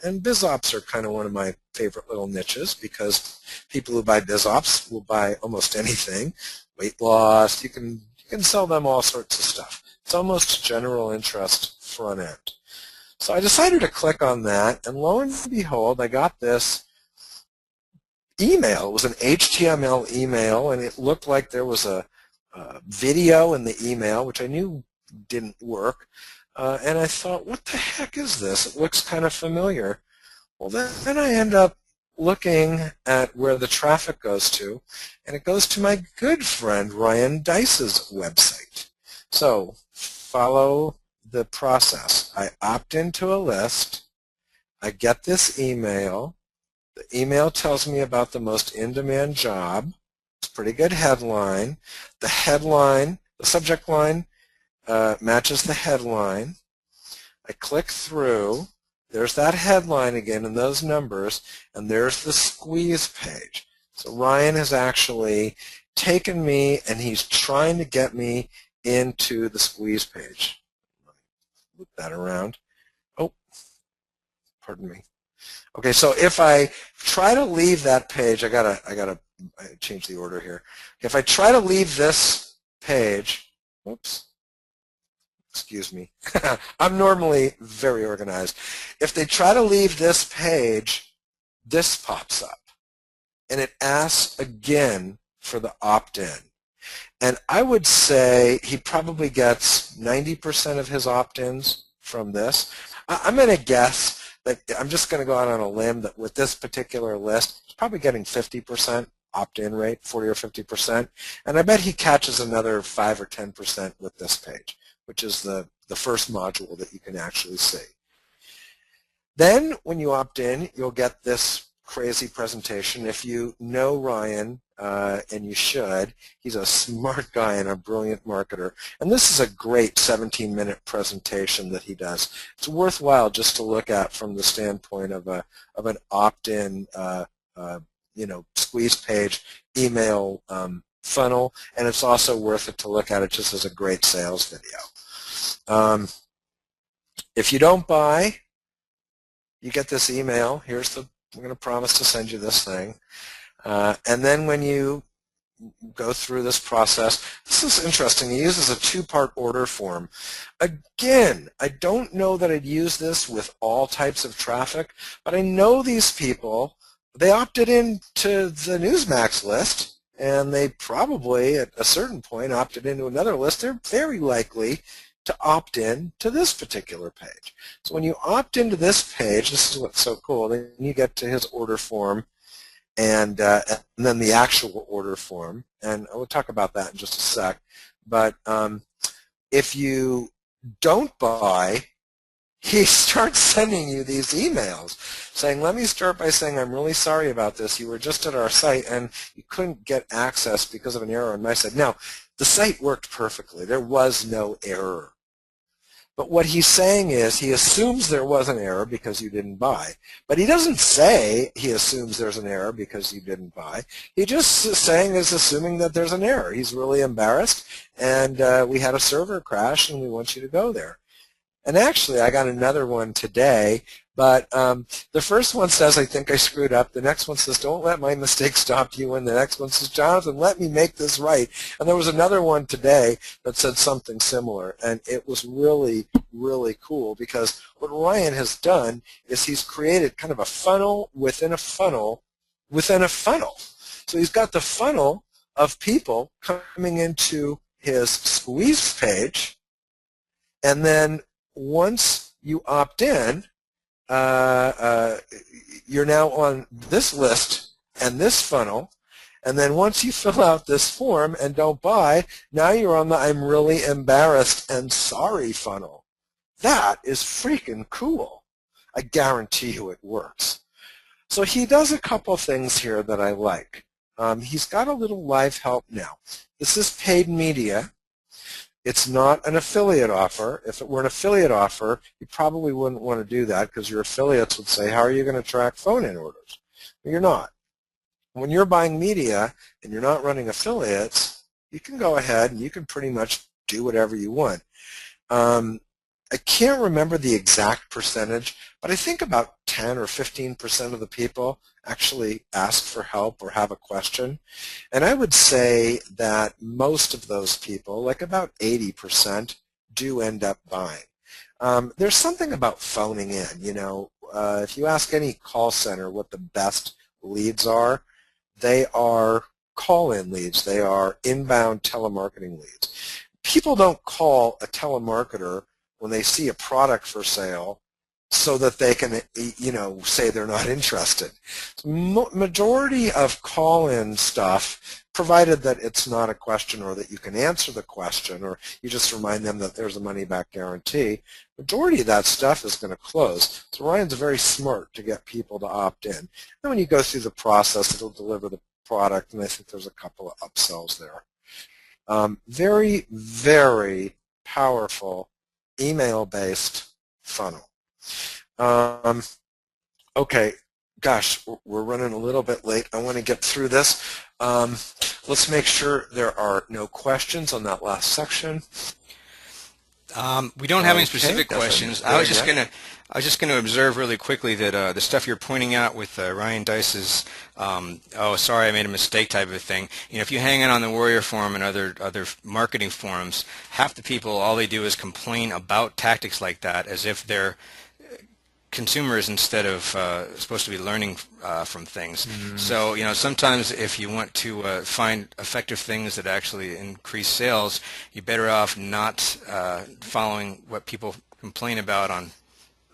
And BizOps are kind of one of my favorite little niches because people who buy BizOps will buy almost anything. Weight loss, you can sell them all sorts of stuff. It's almost general interest front end. So I decided to click on that, and lo and behold, I got this email. It was an HTML email, and it looked like there was a video in the email, which I knew didn't work. And I thought, what the heck is this? It looks kind of familiar. Well, then I end up looking at where the traffic goes to, and it goes to my good friend Ryan Deiss's website. So follow the process. I opt into a list. I get this email. The email tells me about the most in-demand job. It's a pretty good headline. The headline, the subject line, matches the headline. I click through. There's that headline again and those numbers, and there's the squeeze page. So Ryan has actually taken me, and he's trying to get me into the squeeze page. Loop that around. Oh, pardon me. Okay, so if I try to leave that page, I gotta change the order here. If I try to leave this page, whoops. Excuse me. I'm normally very organized. If they try to leave this page, this pops up. And it asks again for the opt-in. And I would say he probably gets 90% of his opt-ins from this. I'm going to guess that I'm just going to go out on a limb that with this particular list, he's probably getting 50% opt-in rate, 40 or 50%. And I bet he catches another 5 or 10% with this page, which is the first module that you can actually see. Then when you opt in, you'll get this crazy presentation. If you know Ryan, and you should, he's a smart guy and a brilliant marketer. And this is a great 17-minute presentation that he does. It's worthwhile just to look at from the standpoint of an opt-in squeeze page email funnel, and it's also worth it to look at it just as a great sales video. If you don't buy, you get this email. We're going to promise to send you this thing. And then when you go through this process, this is interesting. He uses a two-part order form. Again, I don't know that I'd use this with all types of traffic, but I know these people, they opted in to the Newsmax list, and they probably, at a certain point, opted into another list. They're very likely to opt in to this particular page. So when you opt into this page, this is what's so cool, then you get to his order form, and then the actual order form, and we'll talk about that in just a sec. But if you don't buy, he starts sending you these emails saying, let me start by saying I'm really sorry about this. You were just at our site and you couldn't get access because of an error on my side. Now, the site worked perfectly. There was no error. But what he's saying is he assumes there was an error because you didn't buy. But he doesn't say he assumes there's an error because you didn't buy. He just is assuming that there's an error. He's really embarrassed, and we had a server crash, and we want you to go there. And actually, I got another one today, But the first one says, I think I screwed up. The next one says, don't let my mistake stop you. And the next one says, Jonathan, let me make this right. And there was another one today that said something similar. And it was really, really cool because what Ryan has done is he's created kind of a funnel within a funnel within a funnel. So he's got the funnel of people coming into his squeeze page. And then once you opt in, you're now on this list and this funnel, and then once you fill out this form and don't buy, now you're on the I'm really embarrassed and sorry funnel. That is freaking cool. I guarantee you it works. So he does a couple things here that I like. He's got a little live help now. This is paid media. It's not an affiliate offer. If it were an affiliate offer, you probably wouldn't want to do that because your affiliates would say, how are you going to track phone-in orders? Well, you're not. When you're buying media and you're not running affiliates, you can go ahead and you can pretty much do whatever you want. I can't remember the exact percentage, but I think about 10 or 15% of the people actually ask for help or have a question. And I would say that most of those people, like about 80%, do end up buying. There's something about phoning in. You know, if you ask any call center what the best leads are, they are call-in leads. They are inbound telemarketing leads. People don't call a telemarketer when they see a product for sale so that they can, you know, say they're not interested. Majority of call-in stuff, provided that it's not a question or that you can answer the question or you just remind them that there's a money-back guarantee, majority of that stuff is going to close. So Ryan's very smart to get people to opt in. And when you go through the process, it'll deliver the product, and I think there's a couple of upsells there. Very, very powerful email-based funnel. Okay, gosh, we're running a little bit late. I want to get through this. Let's make sure there are no questions on that last section. We don't have any specific questions. I was just gonna observe really quickly that the stuff you're pointing out with Ryan Deiss's "oh, sorry, I made a mistake" type of thing. You know, if you hang it on the Warrior Forum and other marketing forums, half the people, all they do is complain about tactics like that as if they're consumers instead of supposed to be learning from things. So, you know, sometimes if you want to find effective things that actually increase sales, you're better off not following what people complain about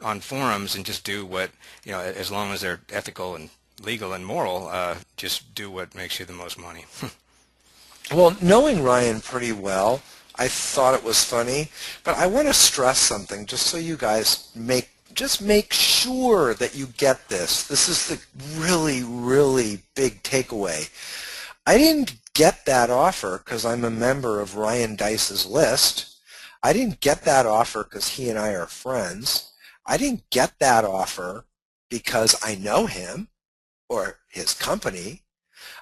on forums and just do what, you know, as long as they're ethical and legal and moral, just do what makes you the most money. Well, knowing Ryan pretty well, I thought it was funny, but I want to stress something just so you guys just make sure that you get this. This is the really, really big takeaway. I didn't get that offer because I'm a member of Ryan Deiss's list. I didn't get that offer because he and I are friends. I didn't get that offer because I know him or his company.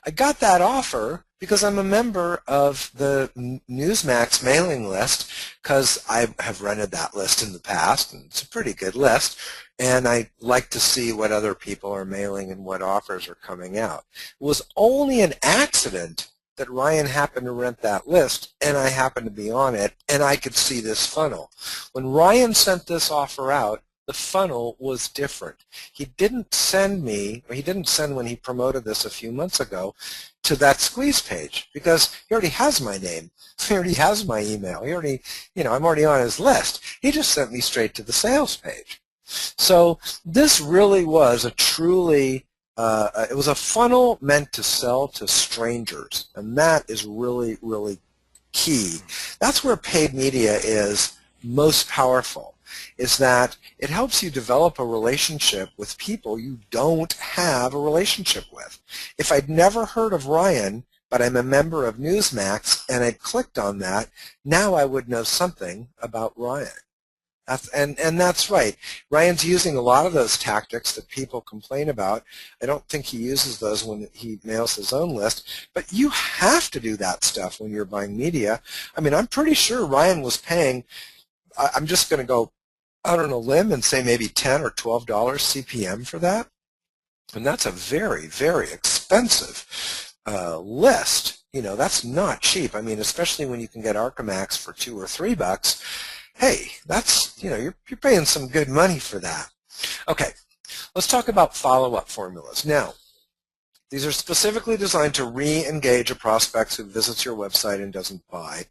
I got that offer because I'm a member of the Newsmax mailing list because I have rented that list in the past, and it's a pretty good list, and I like to see what other people are mailing and what offers are coming out. It was only an accident that Ryan happened to rent that list, and I happened to be on it, and I could see this funnel. When Ryan sent this offer out, the funnel was different. He didn't send me, or he didn't send when he promoted this a few months ago, to that squeeze page because he already has my name. He already has my email. He already, you know, I'm already on his list. He just sent me straight to the sales page. So this really was a truly, it was a funnel meant to sell to strangers, and that is really, really key. That's where paid media is most powerful, is that it helps you develop a relationship with people you don't have a relationship with. If I'd never heard of Ryan, but I'm a member of Newsmax, and I'd clicked on that, now I would know something about Ryan. And that's right. Ryan's using a lot of those tactics that people complain about. I don't think he uses those when he mails his own list, but you have to do that stuff when you're buying media. I mean, I'm pretty sure Ryan was paying, I'm just going to go out on a limb and say maybe $10 or $12 CPM for that. And that's a very, very expensive list. You know, that's not cheap. I mean, especially when you can get Archamax for $2 or $3. Hey, that's, you know, you're paying some good money for that. Okay, let's talk about follow-up formulas. Now, these are specifically designed to re-engage a prospect who visits your website and doesn't buy.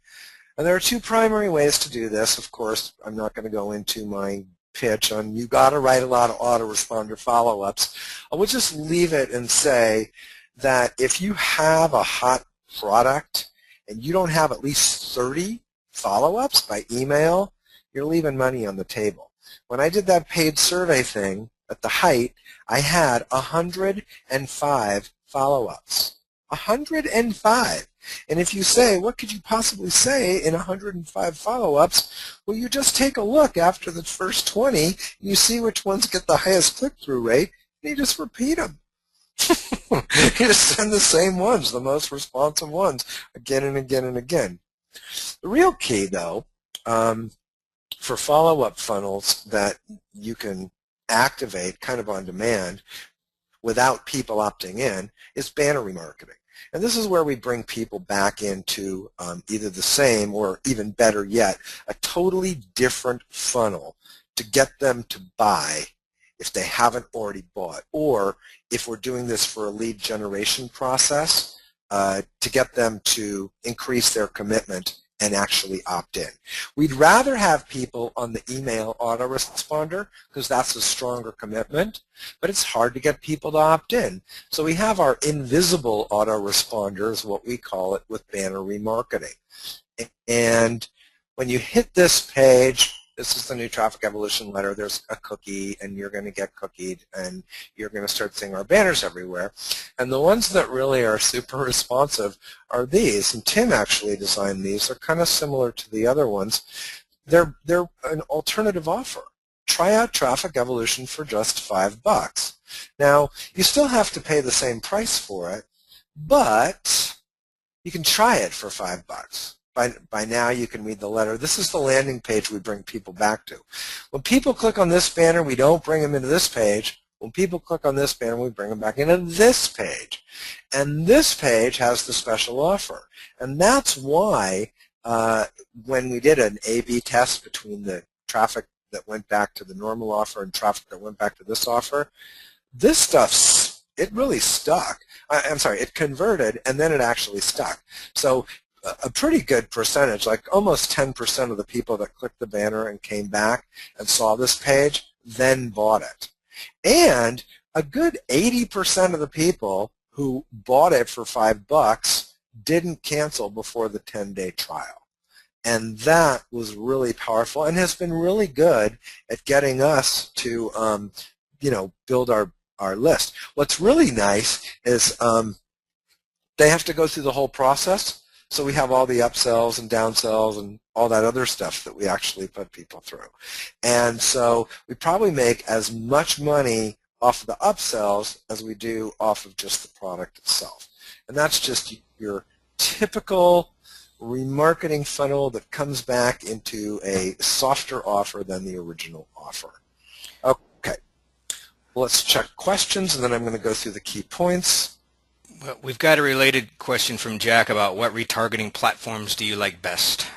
And there are two primary ways to do this. Of course, I'm not going to go into my pitch on you got to write a lot of autoresponder follow-ups. I would just leave it and say that if you have a hot product and you don't have at least 30 follow-ups by email, you're leaving money on the table. When I did that paid survey thing at the height, I had 105 follow-ups. 105. And if you say, what could you possibly say in 105 follow-ups? Well, you just take a look after the first 20, and you see which ones get the highest click-through rate, and you just repeat them. You just send the same ones, the most responsive ones, again and again and again. The real key, though, for follow-up funnels that you can activate kind of on demand without people opting in is banner remarketing. And this is where we bring people back into either the same or even better yet, a totally different funnel to get them to buy if they haven't already bought, or if we're doing this for a lead generation process, to get them to increase their commitment and actually opt in. We'd rather have people on the email autoresponder because that's a stronger commitment, but it's hard to get people to opt in. So we have our invisible autoresponder, is what we call it, with banner remarketing. And when you hit this page, this is the new Traffic Evolution letter, there's a cookie, and you're going to get cookied, and you're going to start seeing our banners everywhere. And the ones that really are super responsive are these, and Tim actually designed these. They're kind of similar to the other ones. They're an alternative offer. Try out Traffic Evolution for just $5. Now, you still have to pay the same price for it, but you can try it for $5. By now you can read the letter. This is the landing page we bring people back to. When people click on this banner, we don't bring them into this page. When people click on this banner, we bring them back into this page. And this page has the special offer. And that's why when we did an A/B test between the traffic that went back to the normal offer and traffic that went back to this offer, this stuff, it really stuck. I'm sorry, it converted and then it actually stuck. So a pretty good percentage, like almost 10% of the people that clicked the banner and came back and saw this page then bought it. And a good 80% of the people who bought it for $5 didn't cancel before the 10-day trial. And that was really powerful and has been really good at getting us to build our list. What's really nice is they have to go through the whole process. So we have all the upsells and downsells and all that other stuff that we actually put people through. And so we probably make as much money off of the upsells as we do off of just the product itself. And that's just your typical remarketing funnel that comes back into a softer offer than the original offer. Okay, let's check questions, and then I'm going to go through the key points. Well, we've got a related question from Jack about what retargeting platforms do you like best?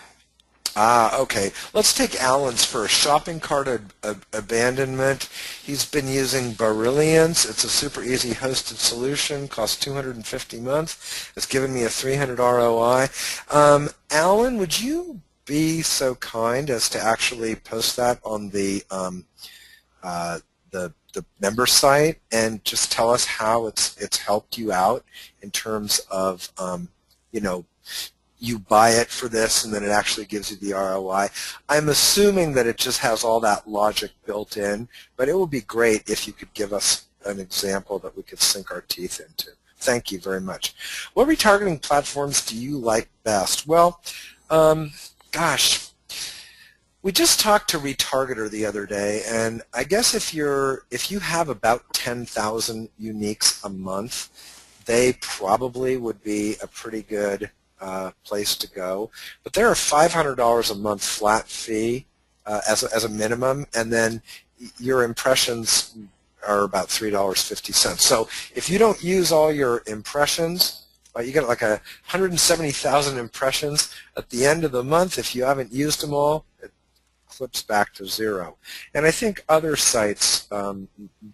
Okay. Let's take Alan's first. Shopping cart abandonment. He's been using Brilliance. It's a super easy hosted solution. Costs $250 a month. It's given me a 300 ROI. Alan, would you be so kind as to actually post that on the member site and just tell us how it's helped you out in terms of you buy it for this and then it actually gives you the ROI. I'm assuming that it just has all that logic built in, but it would be great if you could give us an example that we could sink our teeth into. Thank you very much. What retargeting platforms do you like best? Well, gosh, we just talked to Retargeter the other day, and I guess if you have about 10,000 uniques a month, they probably would be a pretty good place to go. But they're a $500 a month flat fee as a minimum, and then your impressions are about $3.50. So if you don't use all your impressions, you get like 170,000 impressions at the end of the month. If you haven't used them all, it clips back to zero. And I think other sites that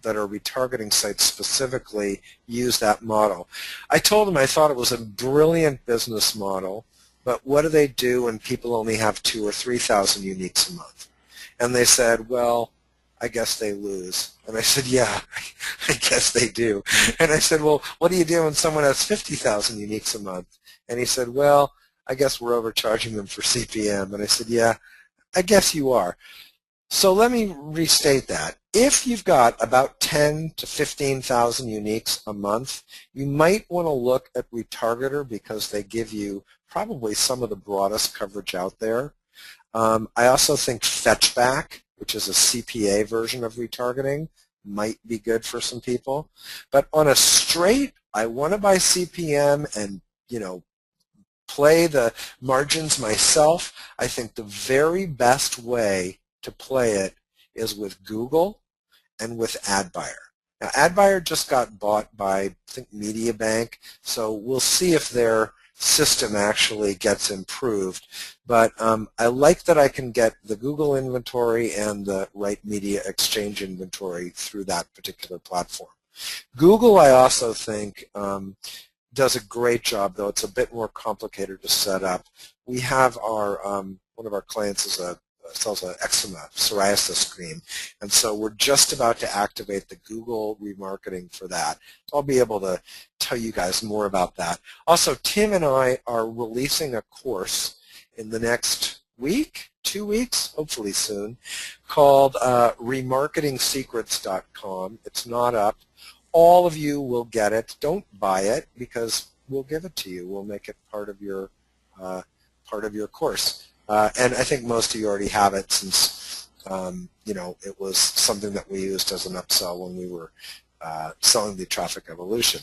are retargeting sites specifically use that model. I told them I thought it was a brilliant business model, but what do they do when people only have 2,000 or 3,000 uniques a month? And they said, well, I guess they lose. And I said, yeah, I guess they do. And I said, well, what do you do when someone has 50,000 uniques a month? And he said, well, I guess we're overcharging them for CPM. And I said, yeah, I guess you are. So let me restate that. If you've got about 10 to 15,000 uniques a month, you might want to look at Retargeter because they give you probably some of the broadest coverage out there. I also think Fetchback, which is a CPA version of retargeting, might be good for some people. But on a straight, I want to buy CPM and, play the margins myself, I think the very best way to play it is with Google and with AdBuyer. Now, AdBuyer just got bought by, I think, MediaBank, so we'll see if their system actually gets improved. But I like that I can get the Google inventory and the Right Media Exchange inventory through that particular platform. Google, I also think, does a great job, though it's a bit more complicated to set up. We have our, one of our clients sells an eczema psoriasis cream, and so we're just about to activate the Google remarketing for that. So I'll be able to tell you guys more about that. Also, Tim and I are releasing a course in the next week, 2 weeks, hopefully soon, called remarketingsecrets.com. It's not up. All of you will get it. Don't buy it because we'll give it to you. We'll make it part of your course. And I think most of you already have it since it was something that we used as an upsell when we were selling the Traffic Evolution.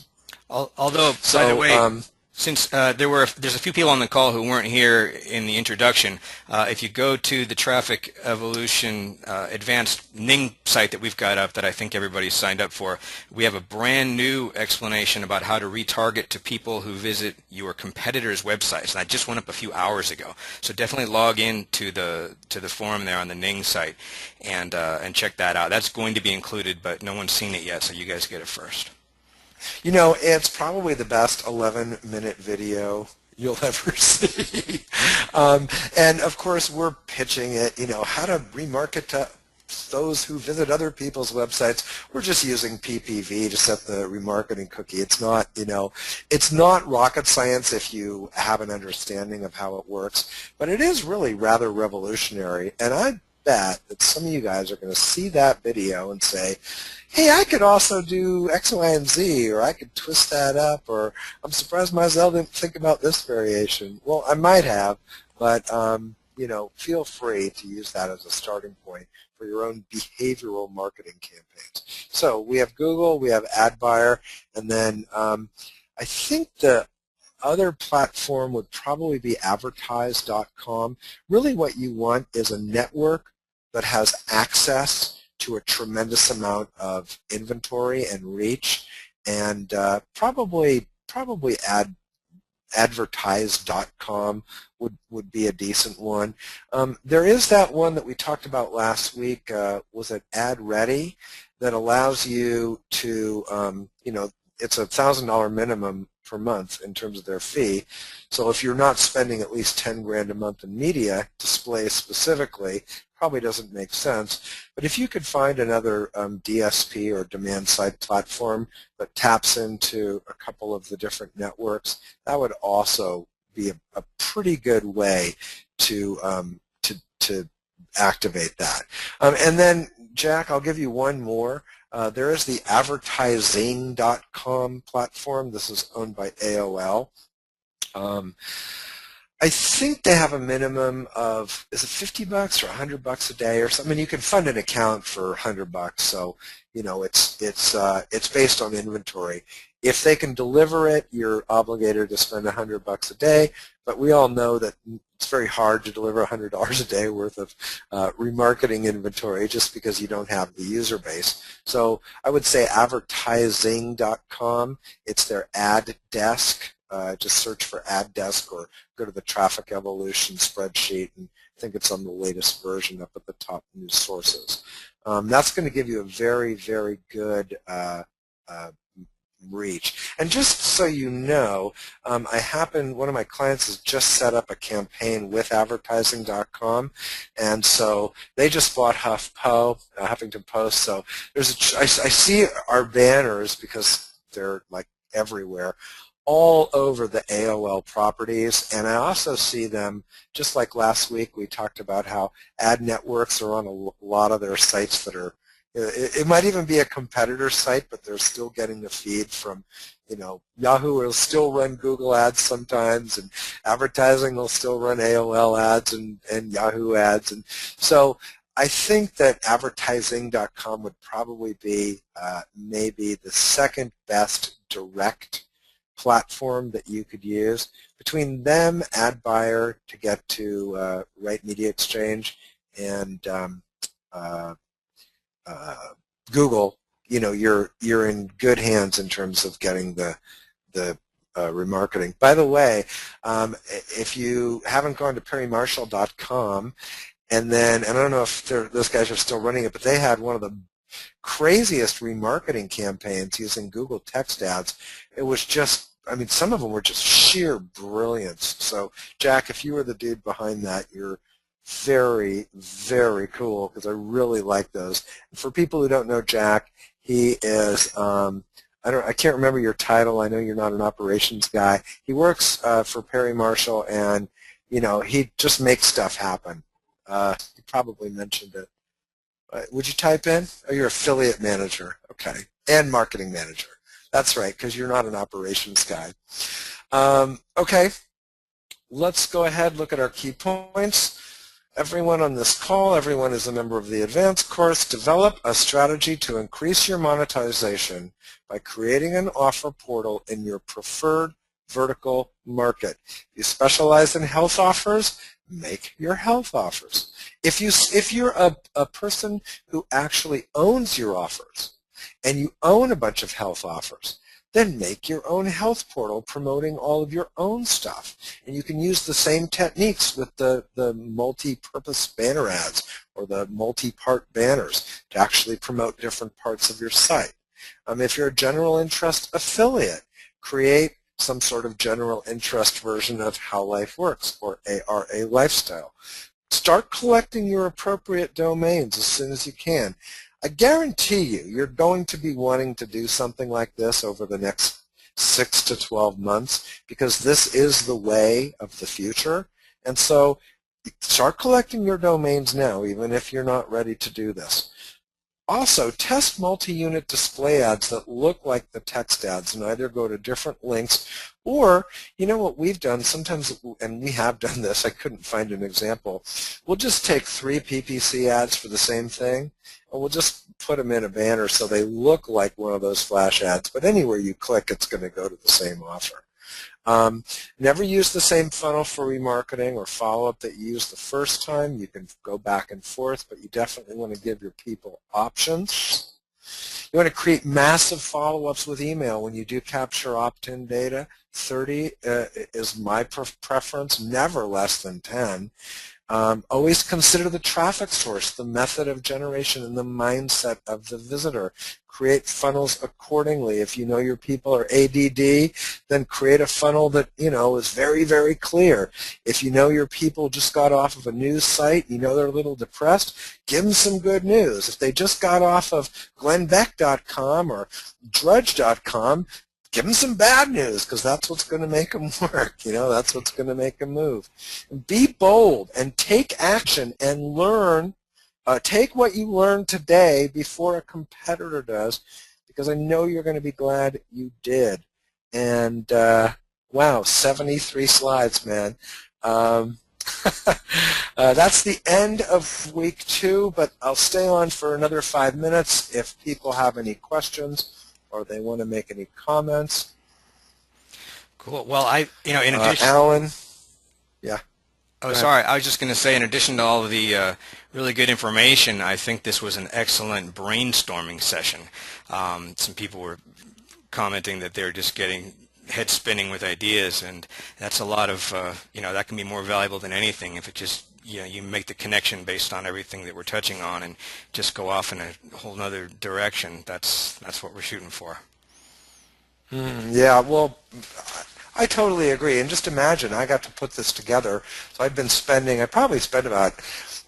Although, by the way, since there's a few people on the call who weren't here in the introduction, if you go to the Traffic Evolution advanced Ning site that we've got up that I think everybody's signed up for, we have a brand new explanation about how to retarget to people who visit your competitors' websites. And that just went up a few hours ago. So definitely log in to the forum there on the Ning site and check that out. That's going to be included, but no one's seen it yet, so you guys get it first. It's probably the best 11-minute video you'll ever see. And, of course, we're pitching it, how to remarket to those who visit other people's websites. We're just using PPV to set the remarketing cookie. It's not, it's not rocket science if you have an understanding of how it works, but it is really rather revolutionary. And I bet that some of you guys are going to see that video and say, hey, I could also do X, Y, and Z, or I could twist that up, or I'm surprised Mizell didn't think about this variation. Well, I might have, but feel free to use that as a starting point for your own behavioral marketing campaigns. So we have Google, we have AdBuyer, and then I think the other platform would probably be advertise.com. Really what you want is a network that has access to a tremendous amount of inventory and reach, and probably advertise.com would be a decent one. There is that one that we talked about last week, was it AdReady, that allows you to, it's a $1,000 minimum per month in terms of their fee. So if you're not spending at least 10 grand a month in media, display specifically, probably doesn't make sense. But if you could find another DSP or demand-side platform that taps into a couple of the different networks, that would also be a pretty good way to activate that. And then, Jack, I'll give you one more. There is the advertising.com platform. This is owned by AOL. I think they have a minimum of, is it $50 or $100 a day or something? You can fund an account for $100, so it's based on inventory. If they can deliver it, you're obligated to spend $100 a day. But we all know that it's very hard to deliver $100 a day worth of remarketing inventory just because you don't have the user base. So I would say advertising.com. It's their ad desk. Just search for ad desk or go to the Traffic Evolution spreadsheet, and I think it's on the latest version up at the top news sources. That's going to give you a very, very good reach. And just so you know, one of my clients has just set up a campaign with advertising.com, and so they just bought Huffington Post. So I see our banners because they're like everywhere, all over the AOL properties, and I also see them, just like last week we talked about how ad networks are on a lot of their sites that are, it might even be a competitor site, but they're still getting the feed from, Yahoo will still run Google ads sometimes, and advertising will still run AOL ads and Yahoo ads, and so I think that advertising.com would probably be maybe the second best direct platform that you could use. Between them, AdBuyer to get to Right Media Exchange, and Google, you're in good hands in terms of getting the remarketing. By the way, if you haven't gone to perrymarshall.com, and I don't know if those guys are still running it, but they had one of the craziest remarketing campaigns using Google text ads. It was just, some of them were just sheer brilliance. So, Jack, if you were the dude behind that, you're very, very cool, because I really like those. And for people who don't know Jack, he is, I can't remember your title. I know you're not an operations guy. He works for Perry Marshall, and, he just makes stuff happen. You probably mentioned it. Would you type in? Oh, you're affiliate manager. Okay. And marketing manager. That's right, because you're not an operations guy. Okay. Let's go ahead and look at our key points. Everyone on this call, everyone is a member of the advanced course. Develop a strategy to increase your monetization by creating an offer portal in your preferred vertical market. If you specialize in health offers, make your health offers. If you're a person who actually owns your offers and you own a bunch of health offers, then make your own health portal promoting all of your own stuff. And you can use the same techniques with the multi-purpose banner ads or the multi-part banners to actually promote different parts of your site. If you're a general interest affiliate, create some sort of general interest version of How Life Works or ARA Lifestyle. Start collecting your appropriate domains as soon as you can. I guarantee you're going to be wanting to do something like this over the next 6 to 12 months, because this is the way of the future. And so start collecting your domains now, even if you're not ready to do this. Also, test multi-unit display ads that look like the text ads and either go to different links, or, what we've done sometimes, and we have done this, I couldn't find an example, we'll just take 3 PPC ads for the same thing, and we'll just put them in a banner so they look like one of those flash ads, but anywhere you click, it's going to go to the same offer. Never use the same funnel for remarketing or follow-up that you used the first time. You can go back and forth, but you definitely want to give your people options. You want to create massive follow-ups with email when you do capture opt-in data. 30 is my preference, never less than 10. Always consider the traffic source, the method of generation, and the mindset of the visitor. Create funnels accordingly. If you know your people are ADD, then create a funnel that, is very, very clear. If you know your people just got off of a news site, they're a little depressed, give them some good news. If they just got off of glennbeck.com or drudge.com, give them some bad news, because that's what's going to make them work. That's what's going to make them move. Be bold and take action and learn. Take what you learned today before a competitor does, because I know you're going to be glad you did. And wow, 73 slides, man. Um, that's the end of week 2, but I'll stay on for another 5 minutes if people have any questions or they want to make any comments. Cool. Well, in addition, Alan, yeah. oh, Go ahead. sorry. I was just going to say, in addition to all of the really good information, I think this was an excellent brainstorming session. Some people were commenting that they're just getting head spinning with ideas, and that's a lot of, that can be more valuable than anything if it just, you make the connection based on everything that we're touching on and just go off in a whole other direction. That's what we're shooting for. Yeah, well, I totally agree. And just imagine, I got to put this together. So I probably spent about,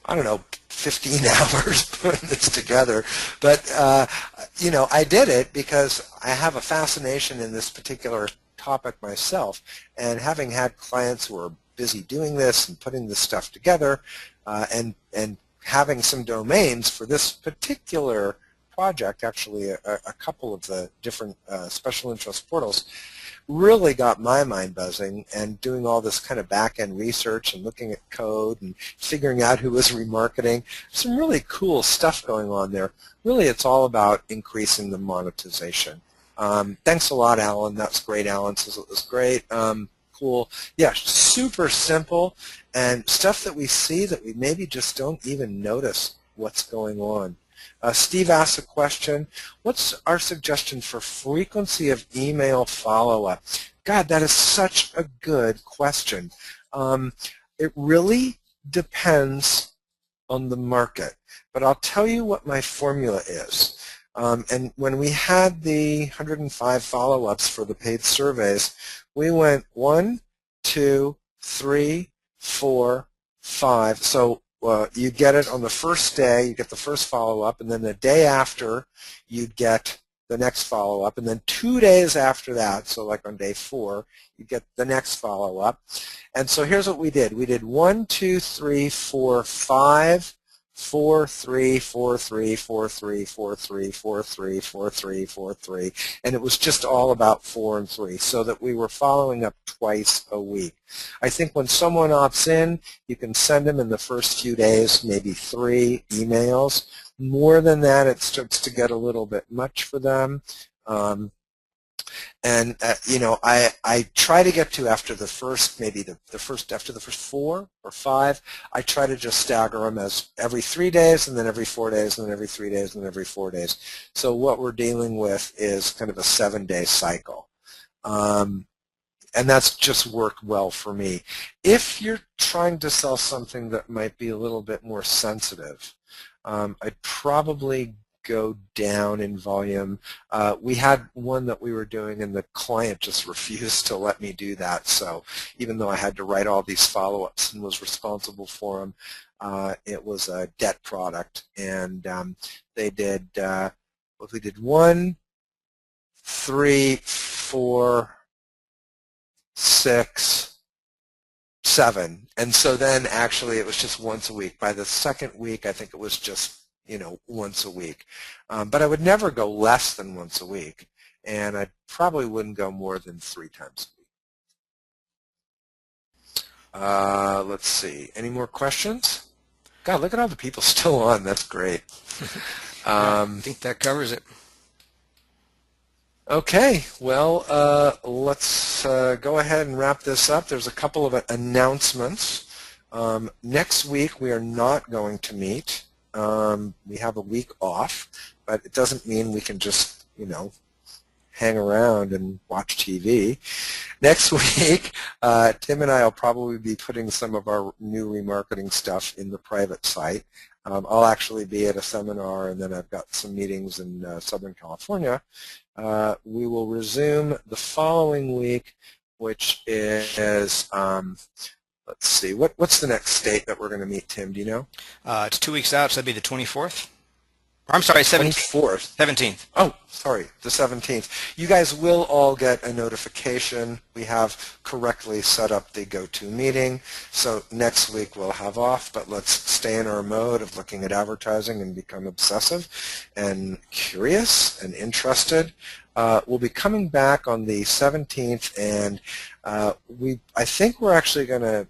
I don't know, 15 hours putting this together. But, I did it because I have a fascination in this particular topic myself. And having had clients who are busy doing this and putting this stuff together, and having some domains for this particular project, actually a couple of the different special interest portals, really got my mind buzzing, and doing all this kind of back-end research and looking at code and figuring out who was remarketing. Some really cool stuff going on there. Really, it's all about increasing the monetization. Thanks a lot, Alan. That's great. Alan says it was great. Cool. Yeah, super simple, and stuff that we see that we maybe just don't even notice what's going on. Steve asked a question, what's our suggestion for frequency of email follow-up? God, that is such a good question. It really depends on the market, but I'll tell you what my formula is. And when we had the 105 follow-ups for the paid surveys, we went 1, 2, 3, 4, 5. So you get it on the first day, you get the first follow-up, and then the day after you'd get the next follow-up, and then 2 days after that, so like on day 4, you get the next follow-up. And so here's what we did. We did 1, 2, 3, 4, 5, 4, 3, 4, 3, 4, 3, 4, 3, 4, 3, 4, 3, 4, 3, and it was just all about 4 and 3, so that we were following up twice a week. I think when someone opts in, you can send them in the first few days maybe 3 emails. More than that, it starts to get a little bit much for them. I try to get to after the first, maybe after the first 4 or 5, I try to just stagger them as every 3 days, and then every 4 days, and then every 3 days, and then every 4 days. So what we're dealing with is kind of a 7-day cycle. And that's just worked well for me. If you're trying to sell something that might be a little bit more sensitive, I'd probably go down in volume. We had one that we were doing, and the client just refused to let me do that. So even though I had to write all these follow-ups and was responsible for them, it was a debt product. And they did, we did 1, 3, 4, 6, 7. And so then actually it was just once a week. By the second week, I think it was just once a week. But I would never go less than once a week, and I probably wouldn't go more than 3 times a week. Let's see. Any more questions? God, look at all the people still on. That's great. I think that covers it. Okay, well, let's go ahead and wrap this up. There's a couple of announcements. Next week we are not going to meet. We have a week off, but it doesn't mean we can just, hang around and watch TV. Next week, Tim and I will probably be putting some of our new remarketing stuff in the private site. I'll actually be at a seminar, and then I've got some meetings in Southern California. We will resume the following week, which is, let's see, what's the next date that we're going to meet, Tim? Do you know? It's 2 weeks out, so that'd be the 24th. Or, I'm sorry, 24th. 17th. Oh, sorry, the 17th. You guys will all get a notification. We have correctly set up the go-to meeting, so next week we'll have off, but let's stay in our mode of looking at advertising and become obsessive and curious and interested. We'll be coming back on the 17th, and I think we're actually going to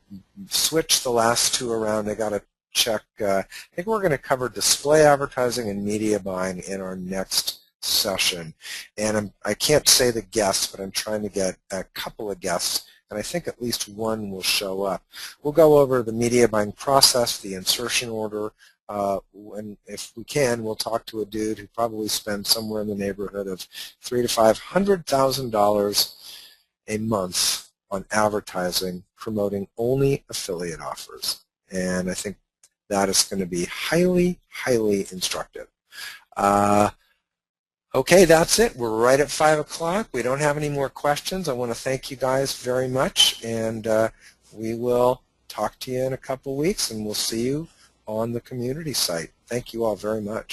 switch the last two around. I got to check. I think we're going to cover display advertising and media buying in our next session. And I can't say the guests, but I'm trying to get a couple of guests, and I think at least one will show up. We'll go over the media buying process, the insertion order, and if we can, we'll talk to a dude who probably spends somewhere in the neighborhood of $300,000 to $500,000 a month on advertising, promoting only affiliate offers. And I think that is going to be highly, highly instructive. Okay, that's it. We're right at 5 o'clock. We don't have any more questions. I want to thank you guys very much, and we will talk to you in a couple weeks, and we'll see you on the community site. Thank you all very much.